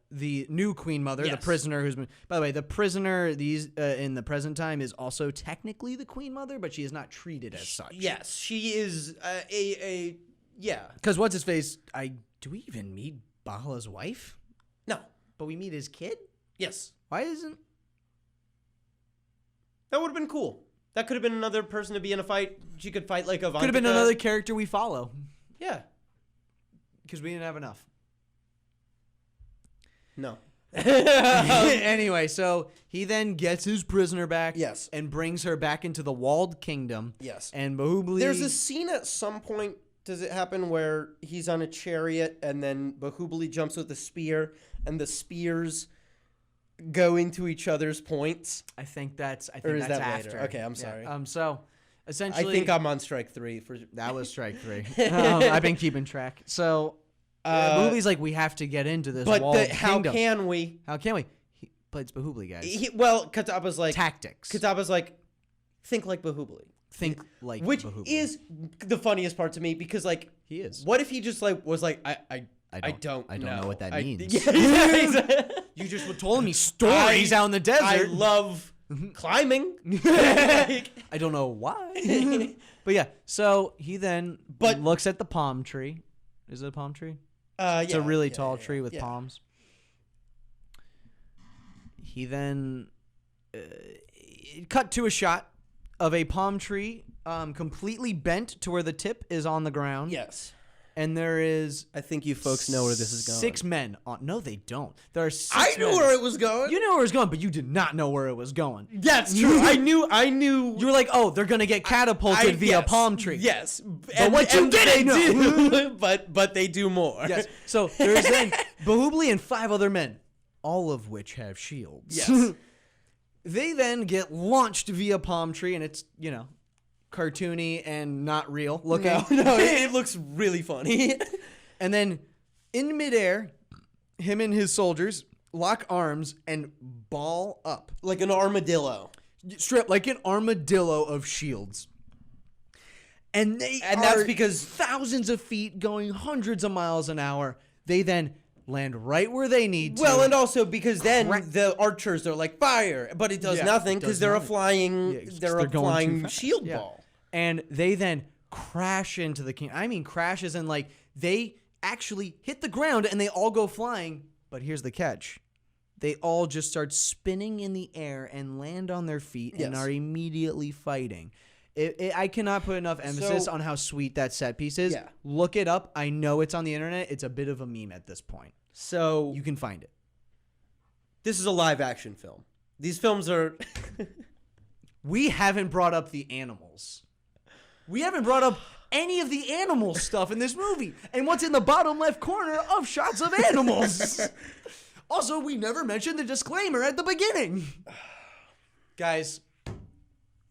new Queen Mother, the Yes. prisoner who's been. By the way, the prisoner in the present time is also technically the Queen Mother, but she is not treated as such. Yes, she is yeah. Because what's his face? Do we even meet Bahala's wife? No. But we meet his kid. Yes. Why isn't? That would have been cool. That could have been another person to be in a fight. She could fight like Ivanka. Could have been another character we follow. Yeah. Because we didn't have enough. No. Anyway, so he then gets his prisoner back. Yes. And brings her back into the walled kingdom. Yes. And Baahubali. There's a scene at some point, does it happen, where he's on a chariot and then Baahubali jumps with a spear and the spears go into each other's points? I think that's Or is that after. later? Okay, I'm sorry. Yeah. So essentially, I think I'm on strike 3 for that was strike 3. I've been keeping track. So Baahubali's like, we have to get into this walled how kingdom. can we? How can we? But it's Baahubali, guys. Well, Kataba's like Tactics. Kataba's like, think like Baahubali. Think like Which Baahubali. is the funniest part to me because like He is. What if he just like was like I don't know what that means. Yeah, You just were telling me stories out in the desert. I love climbing. I don't know why. But yeah, so he then looks at the palm tree. Is it a palm tree? It's a really tall tree with palms. He then cut to a shot of a palm tree completely bent to where the tip is on the ground. Yes. And there is I think you folks know where this is going. 6 men on. No, they don't. There are 6 I knew men. where it was going. You knew where it was going, but you did not know where it was going. That's true. I knew. You were like, oh, they're going to get catapulted via palm tree. Yes. But what you didn't know. but they do more. Yes. So there's then Baahubali and 5 other men, all of which have shields. Yes. They then get launched via palm tree, and it's, cartoony and not real looking. No, it looks really funny. And then in midair, him and his soldiers lock arms and ball up. Like an armadillo. Strip like an armadillo of shields. And that's because thousands of feet going hundreds of miles an hour. They then land right where they need to. Well, and also because then the archers are like fire, but it does nothing because they're a flying shield ball. And they then crash into the king. I mean, crashes and like they actually hit the ground and they all go flying. But here's the catch. They all just start spinning in the air and land on their feet and are immediately fighting. I cannot put enough emphasis on how sweet that set piece is. Yeah. Look it up. I know it's on the internet. It's a bit of a meme at this point. So you can find it. This is a live action film. These films are... We haven't brought up the animals. We haven't brought up any of the animal stuff in this movie. And what's in the bottom left corner of shots of animals. Also, we never mentioned the disclaimer at the beginning. Guys,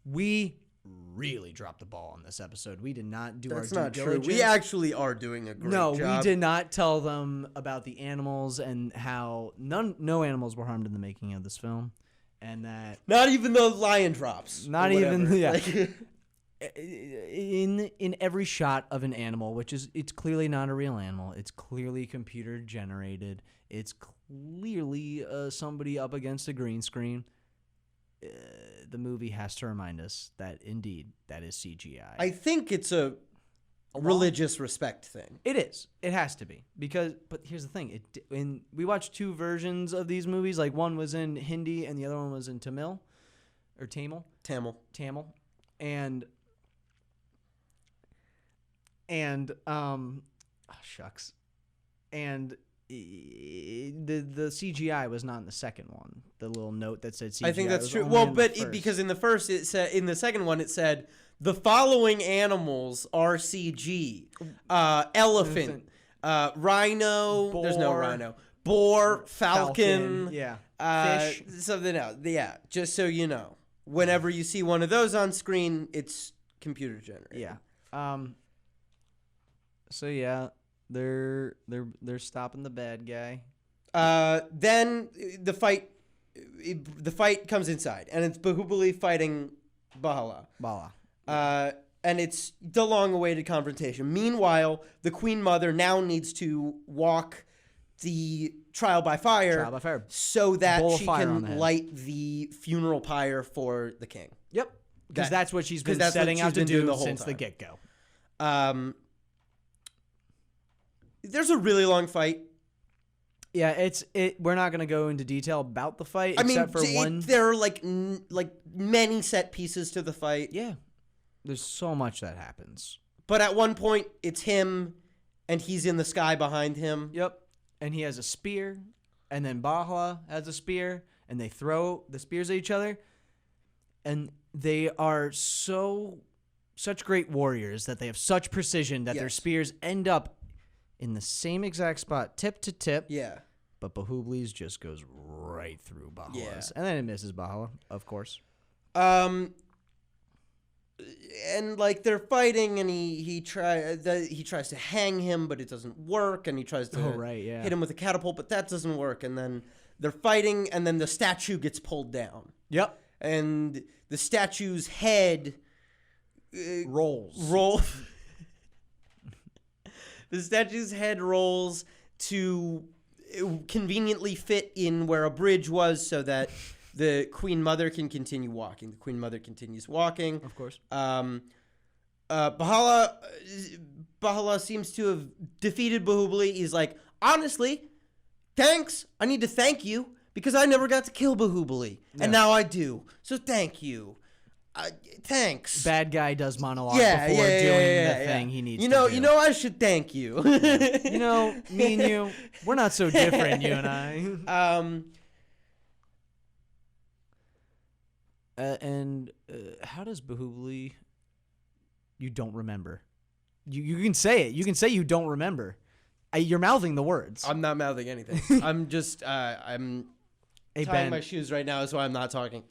we really dropped the ball on this episode. We did not do That's our not due true. diligence. We actually are doing a great job. No, we did not tell them about the animals and how no animals were harmed in the making of this film. And that... Not even the lion drops. Not even... Yeah. Like, in every shot of an animal, it's clearly not a real animal. It's clearly computer generated. It's clearly somebody up against a green screen. The movie has to remind us that indeed that is CGI. I think it's a religious respect thing. It is. It has to be but here's the thing. We watched 2 versions of these movies. Like one was in Hindi and the other one was in Tamil or Tamil. And shucks. And the CGI was not in the second one. The little note that said CGI. I think that's was true. only Well, in but the first. because in the first in the second one it said the following animals are CG: elephant, rhino. There's no Boar. rhino. Boar, falcon. Fish. Something else. Yeah, just so you know, whenever you see one of those on screen, it's computer generated. Yeah. So yeah, they're stopping the bad guy. Then the fight comes inside, and it's Baahubali fighting Bala. And it's the long-awaited confrontation. Meanwhile, the Queen Mother now needs to walk the trial by fire, so that she can light the funeral pyre for the king. Yep, because that's what she's been setting out to do since the get-go. There's a really long fight. Yeah, we're not going to go into detail about the fight, except for one. There are like many set pieces to the fight. Yeah, there's so much that happens. But at one point, it's him, and he's in the sky behind him. Yep, and he has a spear, and then Bahala has a spear, and they throw the spears at each other, and they are such great warriors that they have such precision that their spears end up in the same exact spot, tip to tip. Yeah. But Baahubali's just goes right through Bahala's. Yeah. And then it misses Bahala, of course. And like they're fighting, and he tries to hang him, but it doesn't work, and he tries to hit him with a catapult, but that doesn't work. And then they're fighting, and then the statue gets pulled down. Yep. And the statue's head rolls. The statue's head rolls to conveniently fit in where a bridge was, so that the Queen Mother can continue walking. The Queen Mother continues walking. Of course. Bahala seems to have defeated Baahubali. He's like, honestly, thanks. I need to thank you because I never got to kill Baahubali, and now I do. So thank you. Thanks. Bad guy does monologue before doing the thing he needs to do. You know, I should thank you. You know, me and you, we're not so different, you and I. How does Baahubali? You don't remember. You can say it. You can say you don't remember. You're mouthing the words. I'm not mouthing anything. I'm just I'm tying my shoes right now. Is why I'm not talking.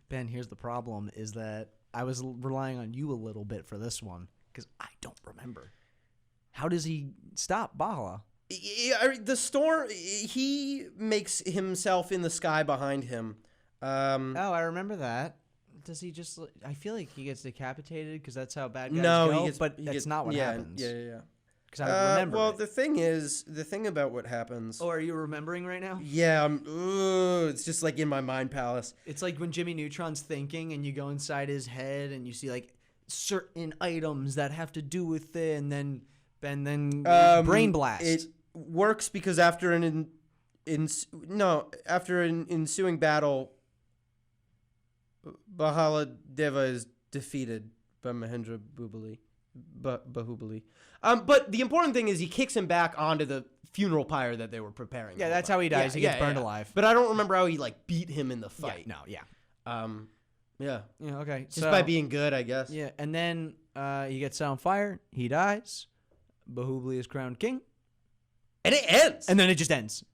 Ben, here's the problem: is that I was relying on you a little bit for this one because I don't remember. How does he stop Bahala? The storm. He makes himself in the sky behind him. I remember that. Does he just? I feel like he gets decapitated because that's how bad guys go. But that's not what happens. Yeah. Because I don't remember. Well, the thing about what happens. Oh, are you remembering right now? Yeah. It's just like in my mind palace. It's like when Jimmy Neutron's thinking, and you go inside his head, and you see like certain issue that have to do with it, and then brain blast. It works because after an ensuing battle, Bahala Deva is defeated by Mahendra Baahubali. But the important thing is he kicks him back onto the funeral pyre that they were preparing. Yeah, that's how he dies. He gets burned alive. But I don't remember how he like beat him in the fight. Yeah. Yeah. Okay. Just by being good, I guess. Yeah, and then he gets set on fire. He dies. Baahubali is crowned king. And it ends. And then it just ends.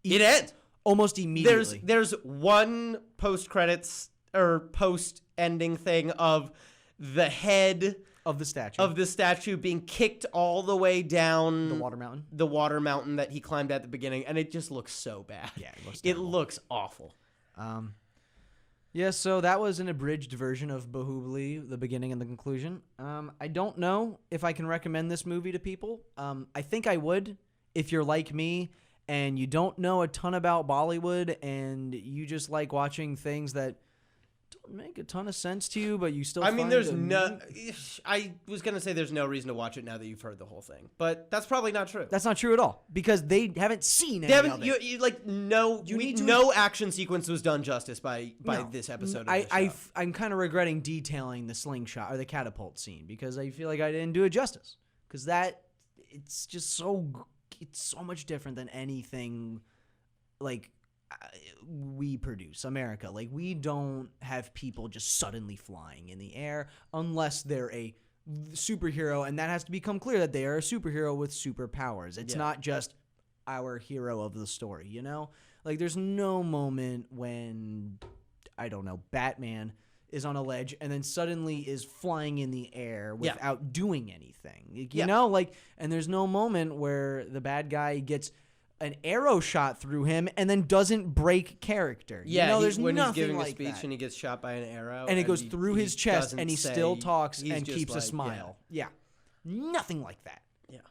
It ends almost immediately. There's one post-credits or post-ending thing of the head of the statue being kicked all the way down the water mountain that he climbed at the beginning, and it just looks so bad. Yeah, it looks awful. Yeah, so that was an abridged version of Baahubali, the beginning and the conclusion. I don't know if I can recommend this movie to people. I think I would if you're like me and you don't know a ton about Bollywood and you just like watching things that don't make a ton of sense to you, but you still. I mean, there's no. I was gonna say there's no reason to watch it now that you've heard the whole thing, but that's probably not true. That's not true at all because they haven't seen any of it. No action sequence was done justice by this episode. I'm kind of regretting detailing the slingshot or the catapult scene because I feel like I didn't do it justice because it's just so much different than anything like. We produce America. Like, we don't have people just suddenly flying in the air unless they're a superhero, and that has to become clear that they are a superhero with superpowers. It's not just our hero of the story, you know? Like, there's no moment when, I don't know, Batman is on a ledge and then suddenly is flying in the air without doing anything. You know? Like, and there's no moment where the bad guy gets an arrow shot through him and then doesn't break character. There's when nothing he's giving like a speech that. and he gets shot by an arrow. And it goes through his chest and he still talks and keeps a smile. Yeah. Nothing like that. Yeah.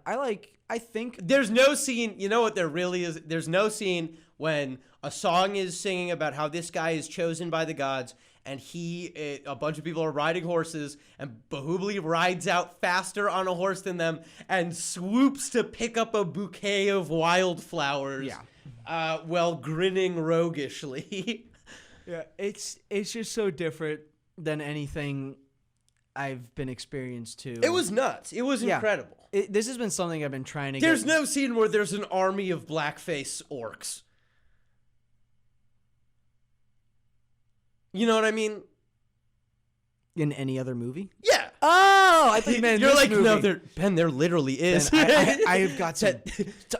I think there's no scene, you know what there really is? There's no scene when a song is singing about how this guy is chosen by the gods and a bunch of people are riding horses and Baahubali rides out faster on a horse than them and swoops to pick up a bouquet of wildflowers while grinning roguishly. Yeah, it's just so different than anything I've been experienced to. It was nuts. It was incredible. This has been something I've been trying to get. There's no scene where there's an army of blackface orcs. You know what I mean? In any other movie? Yeah. Oh, I think you're this like, movie. No, there literally is. Ben, I've got some,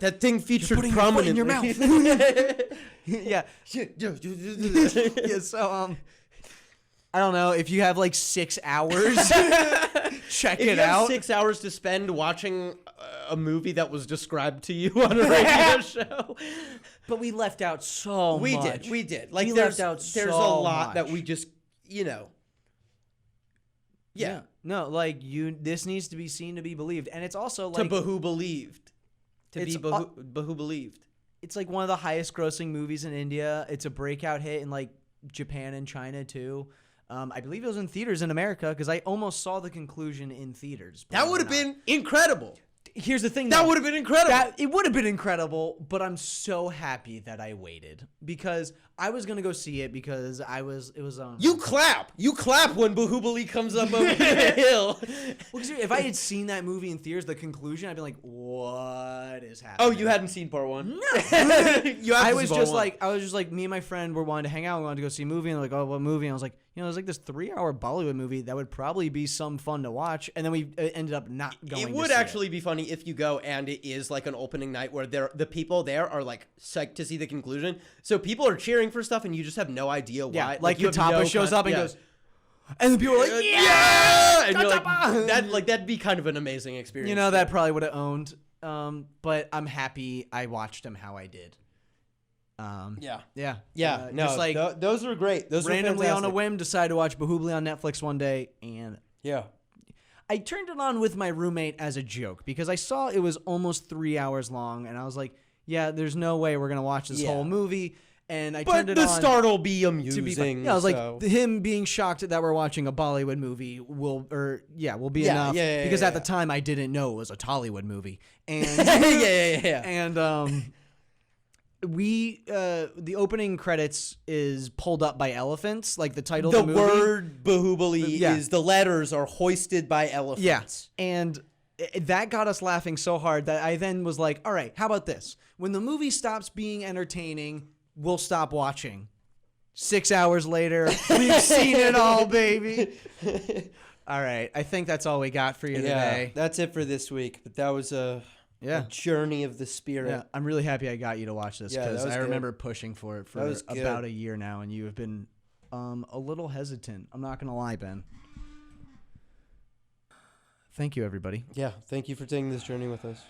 that thing featured putting prominently. Your foot in your mouth. Yeah. So I don't know if you have like 6 hours. Check it out. 6 hours to spend watching a movie that was described to you on a radio show. But we left out so much. We did. Like, there's a lot that we just, Yeah. No, like this needs to be seen to be believed. And it's also like. To Bahu believed. Bahu believed. It's like one of the highest grossing movies in India. It's a breakout hit in like Japan and China too. I believe it was in theaters in America because I almost saw the conclusion in theaters. That would have been incredible. here's the thing. That though. would have been incredible. It would have been incredible, but I'm so happy that I waited because I was gonna go see it because it was on. You clap when Baahubali comes up over the hill. Well, 'cause if I had seen that movie in theaters, the conclusion, I'd be like, "What is happening?" Oh, you hadn't seen part 1? No. I was just like, me and my friend were wanting to hang out. We wanted to go see a movie, and they're like, "Oh, what movie?" And I was like, there's like this 3-hour Bollywood movie that would probably be some fun to watch, and then we ended up not going. It would actually be funny if you go and it is like an opening night where the people there are like psyched to see the conclusion. So people are cheering for stuff, and you just have no idea why. Yeah, like you have Katapa no shows up and yeah. goes, and the people are like, "Yeah!" And you're Katapa! that'd be kind of an amazing experience. that probably would have owned. But I'm happy I watched him how I did. Yeah. No, just like those were great. Those randomly were on a fantastic. whim decided to watch Baahubali on Netflix one day, and Yeah. I turned it on with my roommate as a joke because I saw it was almost 3 hours long, and I was like, "Yeah, there's no way we're gonna watch this whole movie." And I turned it on. But the start will be To amusing. be fun. Yeah, I was like, him being shocked that we're watching a Bollywood movie will be enough. Because at the time I didn't know it was a Tollywood movie, and and the opening credits is pulled up by elephants, like the title the of the movie. word Baahubali is the letters are hoisted by elephants. Yeah, and that got us laughing so hard that I then was like, all right, how about this? When the movie stops being entertaining, we'll stop watching. 6 hours later, we've seen it all, baby. All right, I think that's all we got for you today. That's it for this week. But that was a journey of the spirit. Yeah, I'm really happy I got you to watch this because I remember pushing for it for about a year now, and you have been a little hesitant. I'm not going to lie, Ben. Thank you, everybody. Yeah, thank you for taking this journey with us.